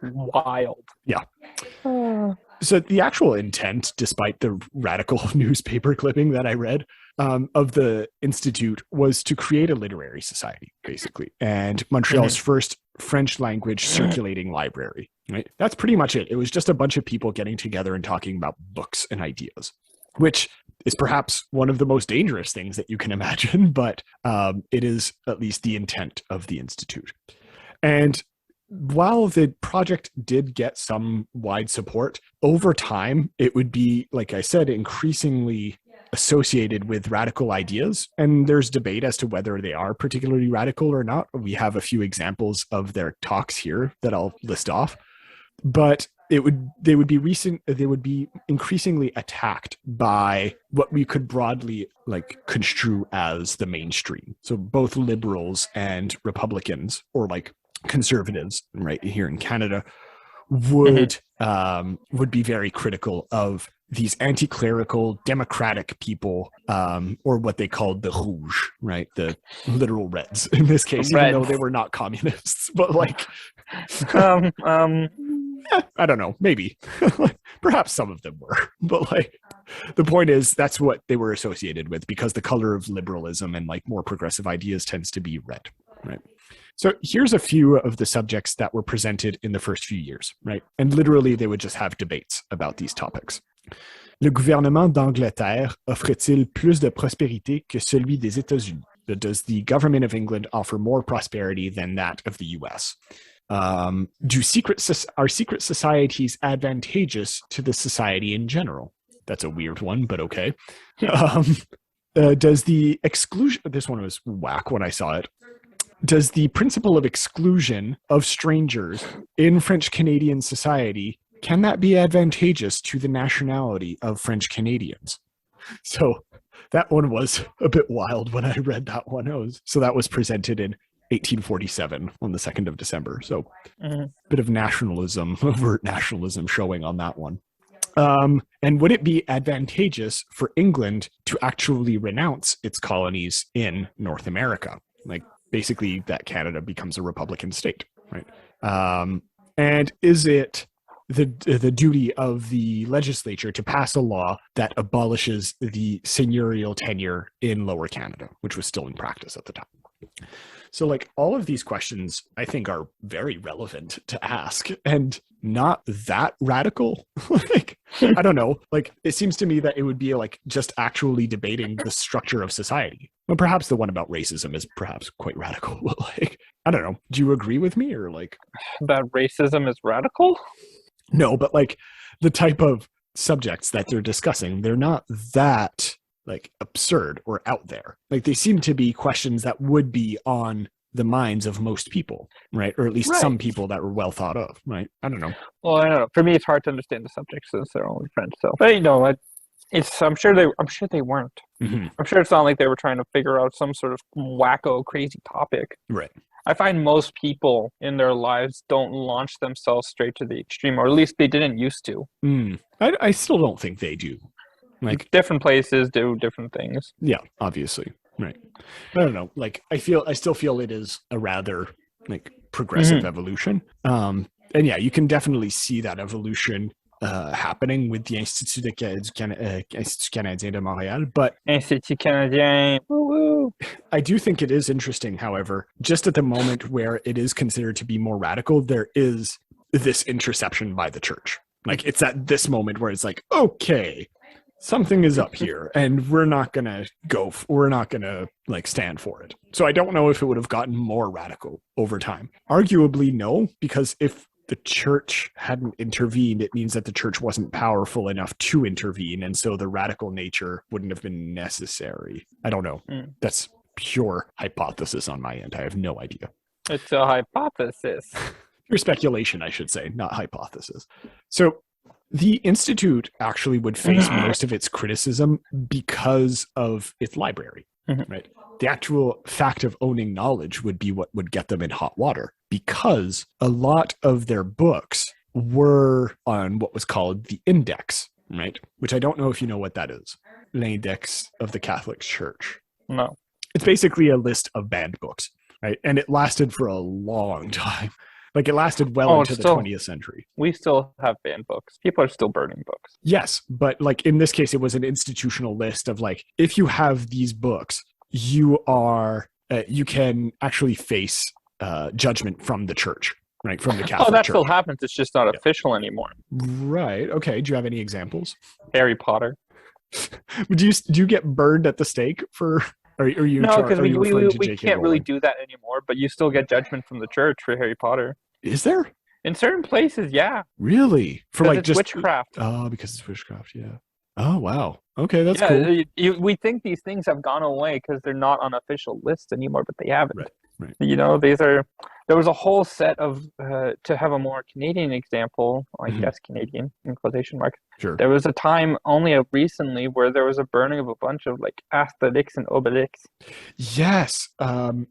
S2: Wild.
S1: Yeah. So the actual intent, despite the radical newspaper clipping that I read of the Institute, was to create a literary society, basically, and Montreal's first French language circulating library. Right? That's pretty much it. It was just a bunch of people getting together and talking about books and ideas, which is perhaps one of the most dangerous things that you can imagine, but it is at least the intent of the Institute. And while the project did get some wide support, over time, it would be, like I said, increasingly associated with radical ideas. And there's debate as to whether they are particularly radical or not. We have a few examples of their talks here that I'll list off. But they would be increasingly attacked by what we could broadly like construe as the mainstream. So both liberals and Republicans, or like conservatives right here in Canada, would be very critical of these anti-clerical democratic people, or what they called the rouge, right? The literal reds in this case, even though they were not communists, but like, I don't know, maybe, perhaps some of them were, but like, the point is that's what they were associated with because the color of liberalism and like more progressive ideas tends to be red, right? So here's a few of the subjects that were presented in the first few years, right? And literally they would just have debates about these topics. Le gouvernement d'Angleterre offre-t-il plus de prospérité que celui des États-Unis? Does the government of England offer more prosperity than that of the US? Are secret societies advantageous to the society in general? That's a weird one, but okay. Does the exclusion... This one was whack when I saw it. Does the principle of exclusion of strangers in French Canadian society, can that be advantageous to the nationality of French Canadians? So that one was a bit wild when I read that one. So that was presented in 1847 on the 2nd of December. So a bit of nationalism, overt nationalism showing on that one. And would it be advantageous for England to actually renounce its colonies in North America? Like basically that Canada becomes a republican state, right? And is it the duty of the legislature to pass a law that abolishes the seigneurial tenure in Lower Canada, which was still in practice at the time? So like all of these questions I think are very relevant to ask and not that radical. Like, I don't know. Like it seems to me that it would be like just actually debating the structure of society. Well, perhaps the one about racism is perhaps quite radical. But like, I don't know. Do you agree with me or like
S2: that racism is radical?
S1: No, but like the type of subjects that they're discussing, they're not that like absurd or out there. Like they seem to be questions that would be on the minds of most people, right? Or at least some people that were well thought of, right? I don't know.
S2: Well, I don't know. For me, it's hard to understand the subject since they're only French. So, but you know, I'm sure they weren't.
S1: Mm-hmm.
S2: I'm sure it's not like they were trying to figure out some sort of wacko, crazy topic.
S1: Right.
S2: I find most people in their lives don't launch themselves straight to the extreme, or at least they didn't used to.
S1: I still don't think they do. Like
S2: different places do different things.
S1: Yeah, obviously. Right. I don't know. Like I still feel it is a rather like progressive evolution. And yeah, you can definitely see that evolution happening with the Institut Canadien de Montréal. But
S2: Institut Canadien, woo-woo.
S1: I do think it is interesting, however, just at the moment where it is considered to be more radical, there is this interception by the church. Like it's at this moment where it's like, okay, something is up here and we're not gonna like stand for it. So I don't know if it would have gotten more radical over time. Arguably no, because if the church hadn't intervened, it means that the church wasn't powerful enough to intervene, and so the radical nature wouldn't have been necessary. I don't know. That's pure hypothesis on my end. I have no idea.
S2: It's a hypothesis.
S1: Pure speculation, I should say, not hypothesis. So the Institute actually would face most of its criticism because of its library, right? The actual fact of owning knowledge would be what would get them in hot water, because a lot of their books were on what was called the Index, right? Which I don't know if you know what that is. L'Index of the Catholic Church.
S2: No.
S1: It's basically a list of banned books, right? And it lasted for a long time. Like it lasted well into the 20th century.
S2: We still have banned books. People are still burning books.
S1: Yes, but like in this case, it was an institutional list of like, if you have these books, you can actually face judgment from from the Catholic Church.
S2: Oh, that still happens. It's just not official anymore.
S1: Right. Okay. Do you have any examples?
S2: Harry Potter.
S1: Do you get burned at the stake for?
S2: No, because we can't really do that anymore. But you still get judgment from the church for Harry Potter.
S1: Is there?
S2: In certain places, yeah.
S1: Really? For like
S2: it's
S1: just
S2: witchcraft.
S1: Oh, because it's witchcraft. Yeah. Oh wow. Okay, that's cool.
S2: We think these things have gone away because they're not on official lists anymore, but they haven't.
S1: Right.
S2: You know, there was a whole set of to have a more Canadian example, I guess Canadian in quotation marks.
S1: Sure.
S2: There was a time only recently where there was a burning of a bunch of like Asterix and Obelix.
S1: Yes. I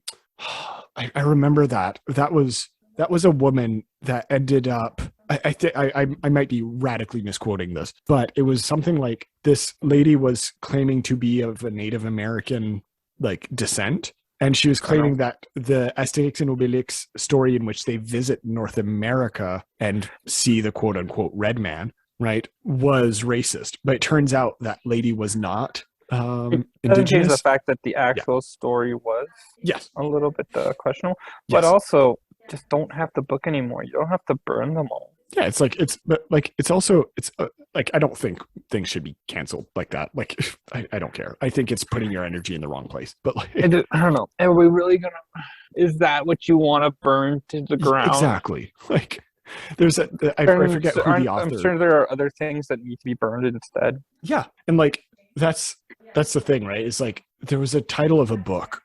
S1: remember that. That was a woman that ended up, I might be radically misquoting this, but it was something like this lady was claiming to be of a Native American like descent. And she was claiming that the Asterix and Obelix story in which they visit North America and see the quote unquote red man, right, was racist. But it turns out that lady was not indigenous.
S2: The fact that the actual story was a little bit questionable, but also just don't have the book anymore. You don't have to burn them all.
S1: Yeah, it's I don't think things should be canceled like that. Like, I don't care. I think it's putting your energy in the wrong place. But like,
S2: I don't know. Are we really gonna? Is that what you want to burn to the ground?
S1: Exactly. Like, there's I forget who the author.
S2: I'm sure there are other things that need to be burned instead.
S1: Yeah, and like that's the thing, right? It's like there was a title of a book.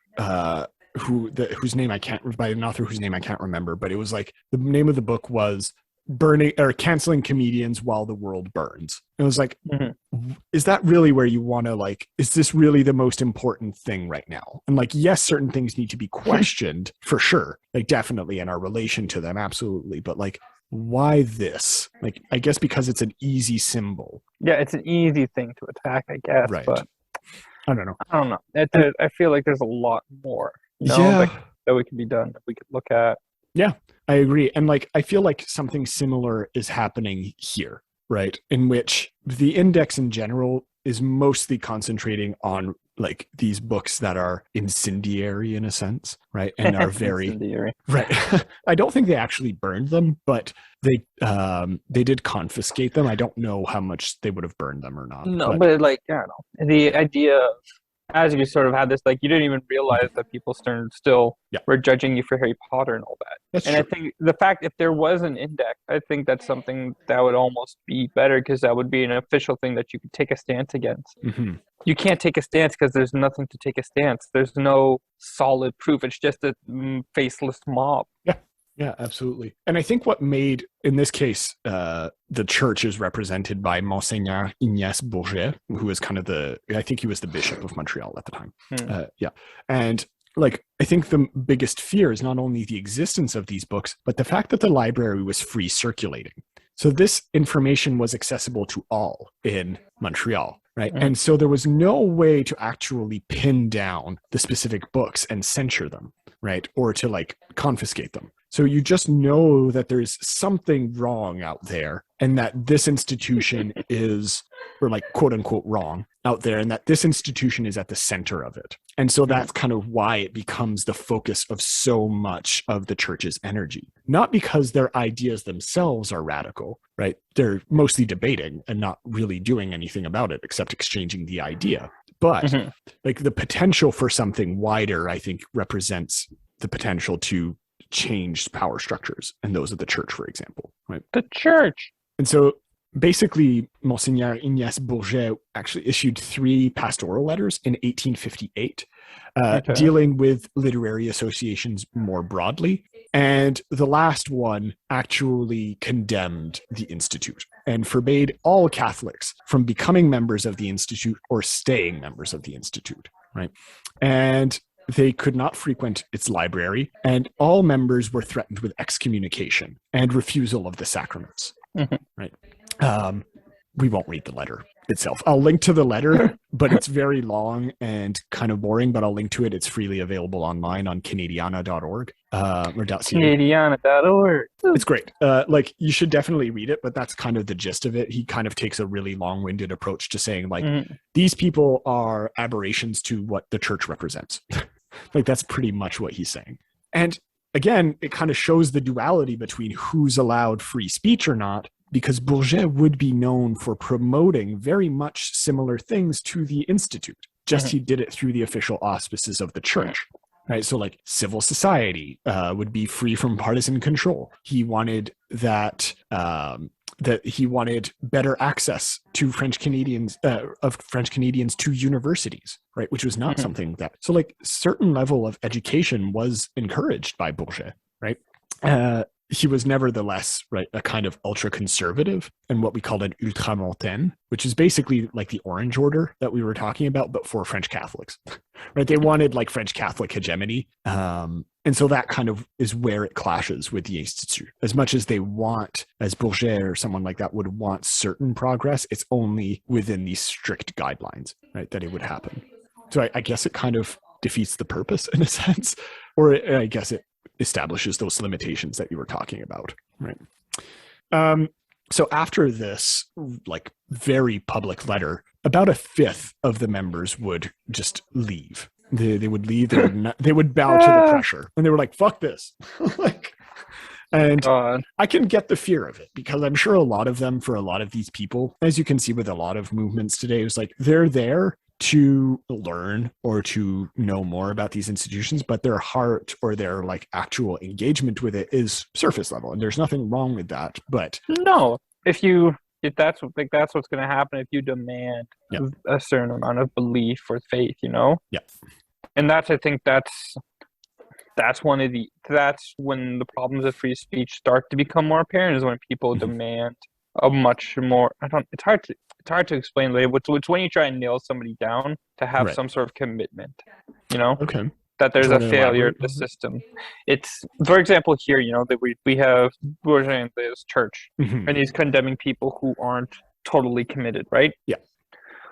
S1: Whose name I can't, by an author whose name I can't remember, but it was like the name of the book was burning or canceling comedians while the world burns. And it was like, is that really where you want to like, is this really the most important thing right now? And like, yes, certain things need to be questioned for sure. Like definitely in our relation to them. Absolutely. But like, why this? Like, I guess because it's an easy symbol.
S2: Yeah, it's an easy thing to attack, I guess.
S1: Right.
S2: But
S1: I don't know.
S2: I don't know. I feel like there's a lot more,
S1: Yeah.
S2: that we could be done, that we could look at.
S1: Yeah, I agree. And like, I feel like something similar is happening here, right? In which the index in general is mostly concentrating on like these books that are incendiary in a sense, right? And are very
S2: Incendiary.
S1: right. I don't think they actually burned them, but they did confiscate them. I don't know how much they would have burned them or not.
S2: No, but like, I don't know. The idea, as you sort of had this, like, you didn't even realize that people still were judging you for Harry Potter and all that.
S1: That's
S2: and
S1: true.
S2: I think the fact, if there was an index, I think that's something that would almost be better, because that would be an official thing that you could take a stance against.
S1: Mm-hmm.
S2: You can't take a stance because there's nothing to take a stance. There's no solid proof. It's just a faceless mob.
S1: Yeah, absolutely. And I think what made, in this case, the church is represented by Monseigneur Ignace Bourget, who was kind of I think he was the bishop of Montreal at the time. Yeah. And like, I think the biggest fear is not only the existence of these books, but the fact that the library was free circulating. So this information was accessible to all in Montreal, right? Mm-hmm. And so there was no way to actually pin down the specific books and censure them, right? Or to like confiscate them. So you just know that there's something wrong out there, and that this institution is, or like quote unquote wrong out there, and that this institution is at the center of it. And so that's kind of why it becomes the focus of so much of the church's energy. Not because their ideas themselves are radical, right? They're mostly debating and not really doing anything about it except exchanging the idea. But like the potential for something wider, I think, represents the potential to change power structures, and those of the church, for example, right?
S2: The church.
S1: And so basically, Monseigneur Ignace Bourget actually issued 3 pastoral letters in 1858, dealing with literary associations more broadly. And the last one actually condemned the Institute and forbade all Catholics from becoming members of the Institute or staying members of the Institute, right? And they could not frequent its library, and all members were threatened with excommunication and refusal of the sacraments. Right? We won't read the letter itself. I'll link to the letter, but it's very long and kind of boring, but I'll link to it. It's freely available online on canadiana.org or .ca.
S2: Canadiana.org.
S1: It's great. Like, you should definitely read it, but that's kind of the gist of it. He kind of takes a really long-winded approach to saying, like, these people are aberrations to what the church represents. Like, that's pretty much what he's saying. And again, it kind of shows the duality between who's allowed free speech or not, because Bourget would be known for promoting very much similar things to the Institute. Just he did it through the official auspices of the church. Right? So like civil society would be free from partisan control. He wanted that he wanted better access to French Canadians to universities, right? Which was not something that, so like certain level of education was encouraged by Bourget, right? He was nevertheless, right, a kind of ultra conservative and what we called an ultramontaine, which is basically like the Orange Order that we were talking about, but for French Catholics, right? They wanted like French Catholic hegemony. And so that kind of is where it clashes with the Institute. As much as they want, as Bourget or someone like that would want certain progress, it's only within these strict guidelines, right, that it would happen. So I guess it kind of defeats the purpose in a sense, or I guess it establishes those limitations that you were talking about, right? So after this, like, very public letter, about 1/5 of the members would just leave. They would leave. They would bow to the pressure, and they were like, "Fuck this!" Like, and
S2: God.
S1: I can get the fear of it, because I'm sure a lot of them, for a lot of these people, as you can see with a lot of movements today, it was like they're there to learn or to know more about these institutions, but their heart or their like actual engagement with it is surface level, and there's nothing wrong with that. But
S2: no, if that's what's going to happen if you demand a certain amount of belief or faith, you know.
S1: Yeah.
S2: And I think that's when the problems of free speech start to become more apparent, is when people demand a much more, it's hard to explain later. It's when you try and nail somebody down to have some sort of commitment, you know?
S1: Okay.
S2: that there's
S1: Do you
S2: a
S1: wanna
S2: failure
S1: elaborate
S2: of the
S1: on that?
S2: system. It's, for example, here, that we have Bourget, this church,
S1: Mhm.
S2: and he's condemning people who aren't totally committed, right?
S1: Yeah.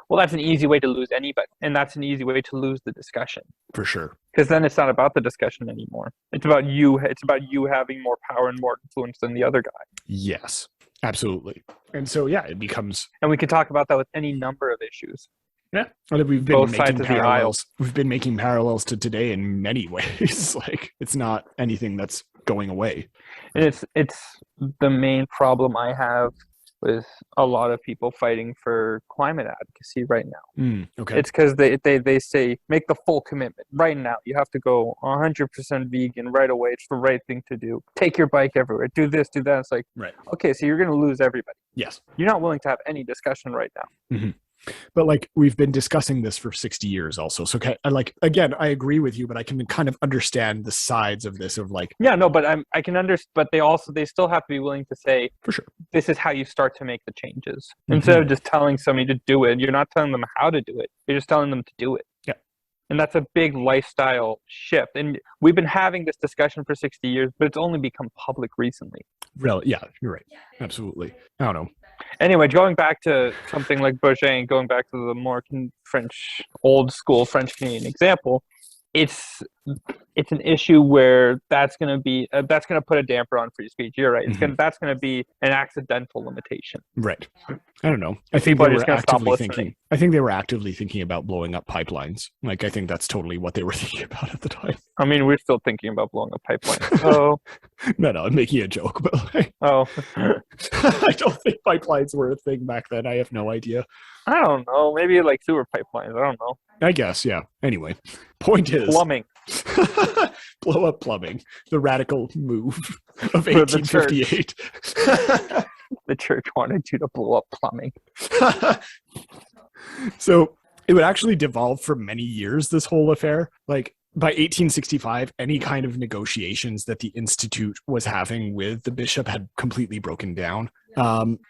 S2: Well, that's an easy way to lose anybody, and that's an easy way to lose the discussion,
S1: For sure.
S2: because then it's not about the discussion anymore. It's about you. It's about you having more power and more influence than the other guy.
S1: Yes, absolutely. And so, yeah, it becomes,
S2: And we can talk about that with any number of issues.
S1: yeah. And we've been
S2: Both
S1: making
S2: sides of the aisle.
S1: parallels. We've been making parallels to today in many ways. Like, it's not anything that's going away.
S2: And it's the main problem I have with a lot of people fighting for climate advocacy right now.
S1: Okay.
S2: It's because they say make the full commitment right now. You have to go 100% vegan right away. It's the right thing to do. Take your bike everywhere. Do this, do that. It's like,
S1: Right.
S2: okay, so you're going to lose everybody.
S1: Yes.
S2: You're not willing to have any discussion right now.
S1: Mm-hmm. But like we've been discussing this for 60 years also. So again, I agree with you, but I can kind of understand the sides of this of like,
S2: yeah, no, but I can understand, but they still have to be willing to say,
S1: for sure,
S2: this is how you start to make the changes. Instead of just telling somebody to do it, you're not telling them how to do it. You're just telling them to do it.
S1: Yeah.
S2: And that's a big lifestyle shift. And we've been having this discussion for 60 years, but it's only become public recently.
S1: Really? Yeah, you're right. Absolutely. I don't know.
S2: Anyway, going back to something like Bourget and going back to the more old school French Canadian example, it's an issue where that's going to put a damper on free speech. You're right. That's going to be an accidental limitation.
S1: Right. I don't know. I think
S2: People
S1: they
S2: are
S1: were
S2: just gonna stop
S1: actively
S2: listening.
S1: thinking. I think they were actively thinking about blowing up pipelines. Like I think that's totally what they were thinking about at the time.
S2: I mean, we're still thinking about blowing a pipeline. So
S1: No, I'm making a joke, but like,
S2: oh,
S1: I don't think pipelines were a thing back then. I have no idea.
S2: I don't know. Maybe like sewer pipelines. I don't know.
S1: I guess, yeah. Anyway, point is
S2: Plumbing.
S1: blow up plumbing, the radical move of
S2: For the church.
S1: 1858.
S2: The church wanted you to blow up plumbing.
S1: So it would actually devolve for many years, this whole affair. Like by 1865, any kind of negotiations that the Institute was having with the bishop had completely broken down.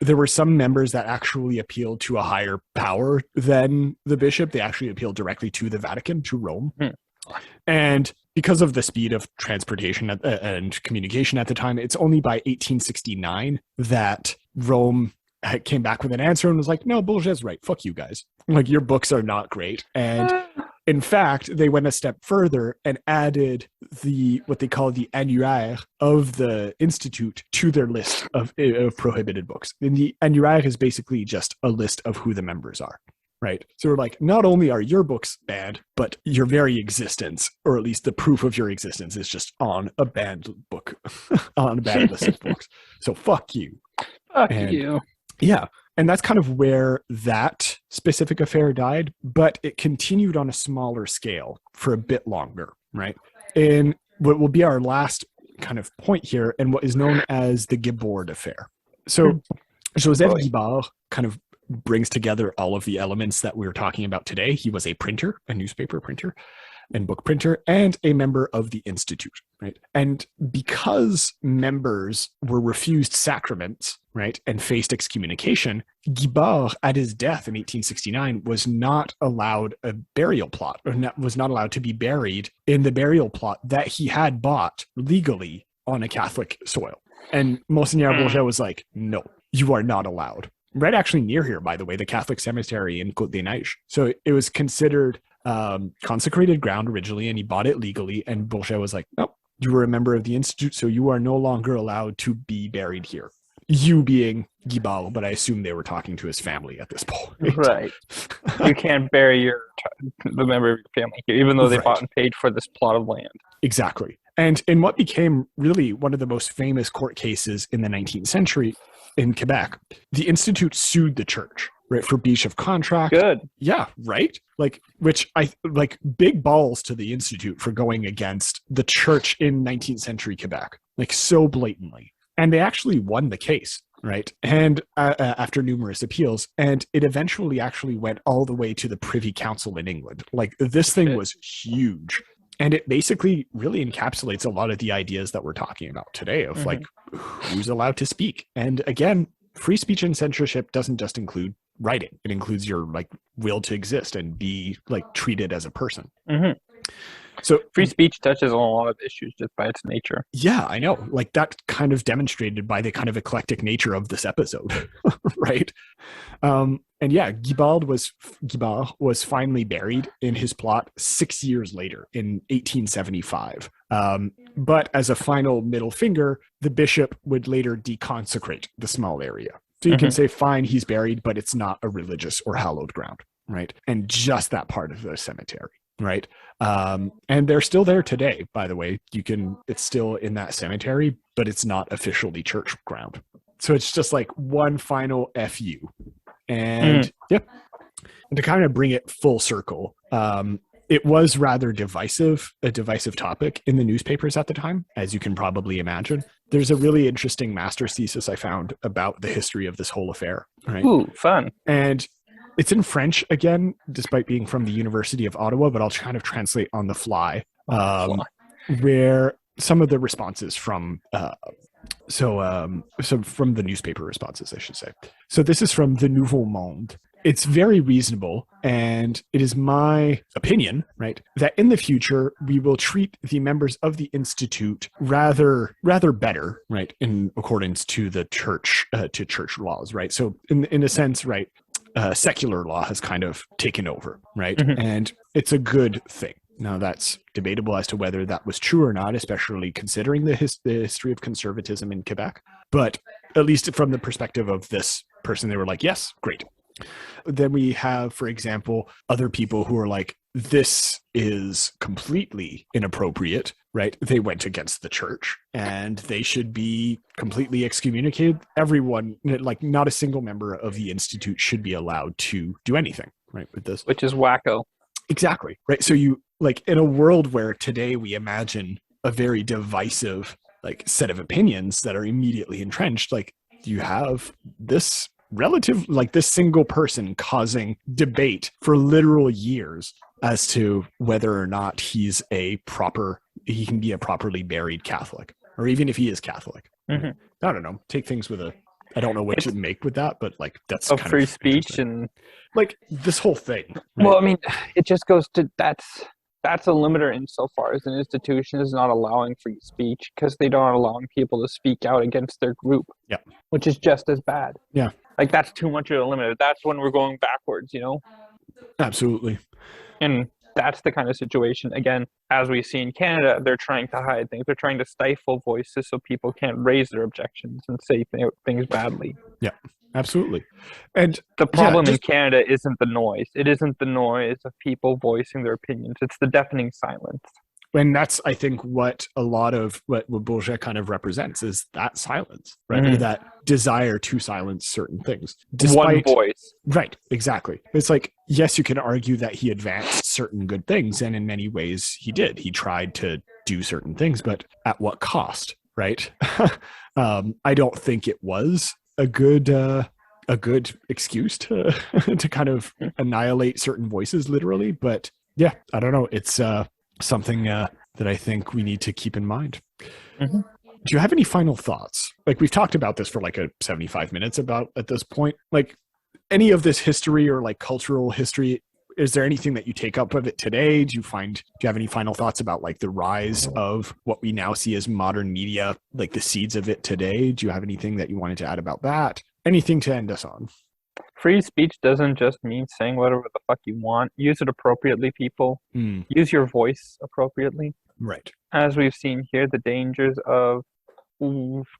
S1: There were some members that actually appealed to a higher power than the bishop. They actually appealed directly to the Vatican, to Rome. And because of the speed of transportation and communication at the time, it's only by 1869 that Rome came back with an answer and was like, no, Bourget's right. Fuck you guys. Like, your books are not great. And in fact, they went a step further and added what they call the annuaire of the Institute to their list of prohibited books. And the annuaire is basically just a list of who the members are. Right. So we're like, not only are your books banned, but your very existence, or at least the proof of your existence, is just on a banned book, on a banned list of books. So fuck you.
S2: Fuck you.
S1: Yeah. And that's kind of where that specific affair died, but it continued on a smaller scale for a bit longer, right? In what will be our last kind of point here, and what is known as the Gibboard Affair. So Joseph Guibord kind of brings together all of the elements that we were talking about today. He was a printer, a newspaper printer and book printer, and a member of the Institute, right? And because members were refused sacraments, right, and faced excommunication, Guibord, at his death in 1869, was not allowed a burial plot, or was not allowed to be buried in the burial plot that he had bought legally on a Catholic soil. And Monseigneur Bourget was like, no, you are not allowed. Right, actually near here, by the way, the Catholic cemetery in Côte des Neiges. So it was considered consecrated ground originally, and he bought it legally. And Bourget was like, "No, you were a member of the Institute, so you are no longer allowed to be buried here." You being Guibord, but I assume they were talking to his family at this point.
S2: Right. You can't bury the member of your family here, even though they bought and paid for this plot of land.
S1: Exactly. And in what became really one of the most famous court cases in the 19th century in Quebec, the Institute sued the church, right, for breach of contract.
S2: Good.
S1: Yeah, right? Like, which big balls to the Institute for going against the church in 19th century Quebec, like so blatantly. And they actually won the case, right? And after numerous appeals, and it eventually actually went all the way to the Privy Council in England. Like, this thing was huge. And it basically really encapsulates a lot of the ideas that we're talking about today of like, who's allowed to speak. And again, free speech and censorship doesn't just include writing. It includes your like will to exist and be like treated as a person. So
S2: Free speech touches on a lot of issues just by its nature.
S1: yeah, I know. Like that kind of demonstrated by the kind of eclectic nature of this episode, right? And yeah, Guibord was finally buried in his plot 6 years later in 1875. But as a final middle finger, the bishop would later deconsecrate the small area. So you can say, fine, he's buried, but it's not a religious or hallowed ground, right? And just that part of the cemetery, right? And they're still there today, by the way. It's still in that cemetery, but it's not officially church ground. So it's just like one final FU. And yep. And to kind of bring it full circle, it was rather a divisive topic in the newspapers at the time, as you can probably imagine. There's a really interesting master's thesis I found about the history of this whole affair. Right?
S2: Ooh, fun.
S1: And it's in French again, despite being from the University of Ottawa, but I'll kind of translate on the fly, where some of the responses from from the newspaper responses, I should say. So this is from the Nouveau Monde. It's very reasonable, and it is my opinion, right, that in the future we will treat the members of the institute rather better, right, in accordance to the church laws, right. So in a sense, right, secular law has kind of taken over, right, and it's a good thing. Now, that's debatable as to whether that was true or not, especially considering the history of conservatism in Quebec. But at least from the perspective of this person, they were like, yes, great. Then we have, for example, other people who are like, this is completely inappropriate, right? They went against the church and they should be completely excommunicated. Everyone, like not a single member of the institute should be allowed to do anything, right, with this.
S2: Which is wacko.
S1: Exactly, right? So you, like, in a world where today we imagine a very divisive, like, set of opinions that are immediately entrenched, like, you have this this single person causing debate for literal years as to whether or not he can be a properly buried Catholic, or even if he is Catholic. I don't know. Take things with I don't know what to make with that, but like that's kind
S2: free speech and
S1: like this whole thing. Right?
S2: Well, I mean, it just goes to that's a limiter insofar as an institution is not allowing free speech because they don't allowing people to speak out against their group.
S1: Yeah,
S2: which is just as bad.
S1: Yeah,
S2: like that's too much of a limiter. That's when we're going backwards, you know.
S1: Absolutely.
S2: And that's the kind of situation, again, as we see in Canada, they're trying to hide things. They're trying to stifle voices so people can't raise their objections and say things badly.
S1: Yeah, absolutely. And
S2: the problem in Canada isn't the noise. It isn't the noise of people voicing their opinions. It's the deafening silence.
S1: And that's, I think, what a lot of what Bourget kind of represents is that silence, right? Or that desire to silence certain things.
S2: One voice.
S1: Right, exactly. It's like, yes, you can argue that he advanced certain good things, and in many ways he did. He tried to do certain things, but at what cost, right? I don't think it was a good excuse to to kind of annihilate certain voices, literally. But yeah, I don't know. It's something that I think we need to keep in mind. Do you have any final thoughts? Like, we've talked about this for like 75 minutes about at this point, like any of this history or like cultural history, is there anything that you take up of it today? Do you have any final thoughts about like the rise of what we now see as modern media, like the seeds of it today? Do you have anything that you wanted to add about that? Anything to end us on?
S2: Free speech doesn't just mean saying whatever the fuck you want. Use it appropriately, people. Use your voice appropriately.
S1: Right.
S2: As we've seen here, the dangers of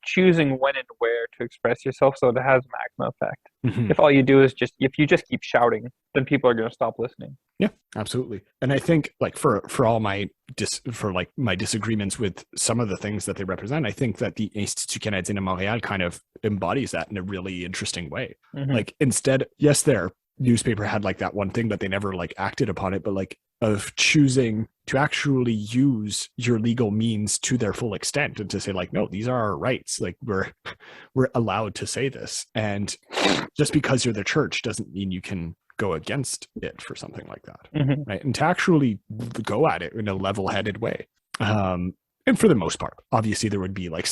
S2: choosing when and where to express yourself so it has magma effect. If all you do is if you just keep shouting, then people are going to stop listening.
S1: Yeah, absolutely. And I think like for all my my disagreements with some of the things that they represent, I think that the Institut Canadien de Montréal kind of embodies that in a really interesting way. Like, instead, yes, their newspaper had like that one thing, but they never like acted upon it, but like of choosing to actually use your legal means to their full extent and to say like, no, these are our rights. Like we're allowed to say this. And just because you're the church doesn't mean you can go against it for something like that. Right. And to actually go at it in a level-headed way. And for the most part, obviously there would be like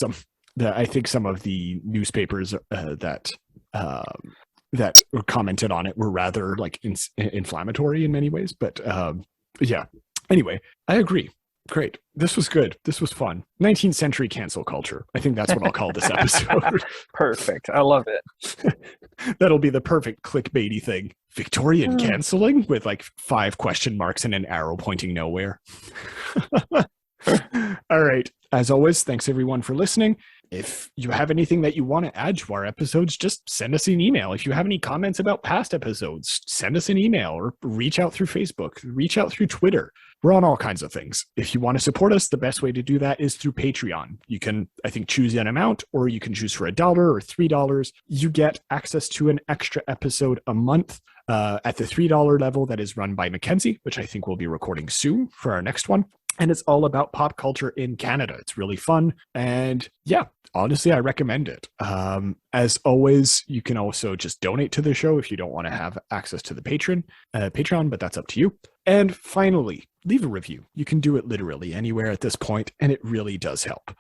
S1: I think some of the newspapers that commented on it were rather like inflammatory in many ways, but yeah, Anyway, I agree. Great. This was good. This was fun. 19th century cancel culture. I think that's what I'll call this episode.
S2: Perfect. I love it.
S1: That'll be the perfect clickbaity thing. Victorian canceling with like 5 question marks and an arrow pointing nowhere. All right. As always, thanks everyone for listening. If you have anything that you want to add to our episodes, just send us an email. If you have any comments about past episodes, send us an email or reach out through Facebook, reach out through Twitter. We're on all kinds of things. If you want to support us, the best way to do that is through Patreon. You can, I think, choose an amount, or you can choose for $1 or $3. You get access to an extra episode a month at the $3 level that is run by Mackenzie, which I think we'll be recording soon for our next one. And it's all about pop culture in Canada. It's really fun. And yeah, honestly, I recommend it. As always, you can also just donate to the show if you don't want to have access to the Patreon, but that's up to you. And finally, leave a review. You can do it literally anywhere at this point, and it really does help.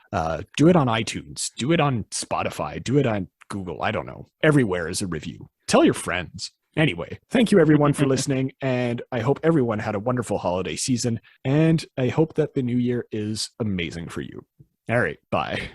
S1: Do it on iTunes. Do it on Spotify. Do it on Google. I don't know. Everywhere is a review. Tell your friends. Anyway, thank you everyone for listening, and I hope everyone had a wonderful holiday season, and I hope that the new year is amazing for you. All right, bye.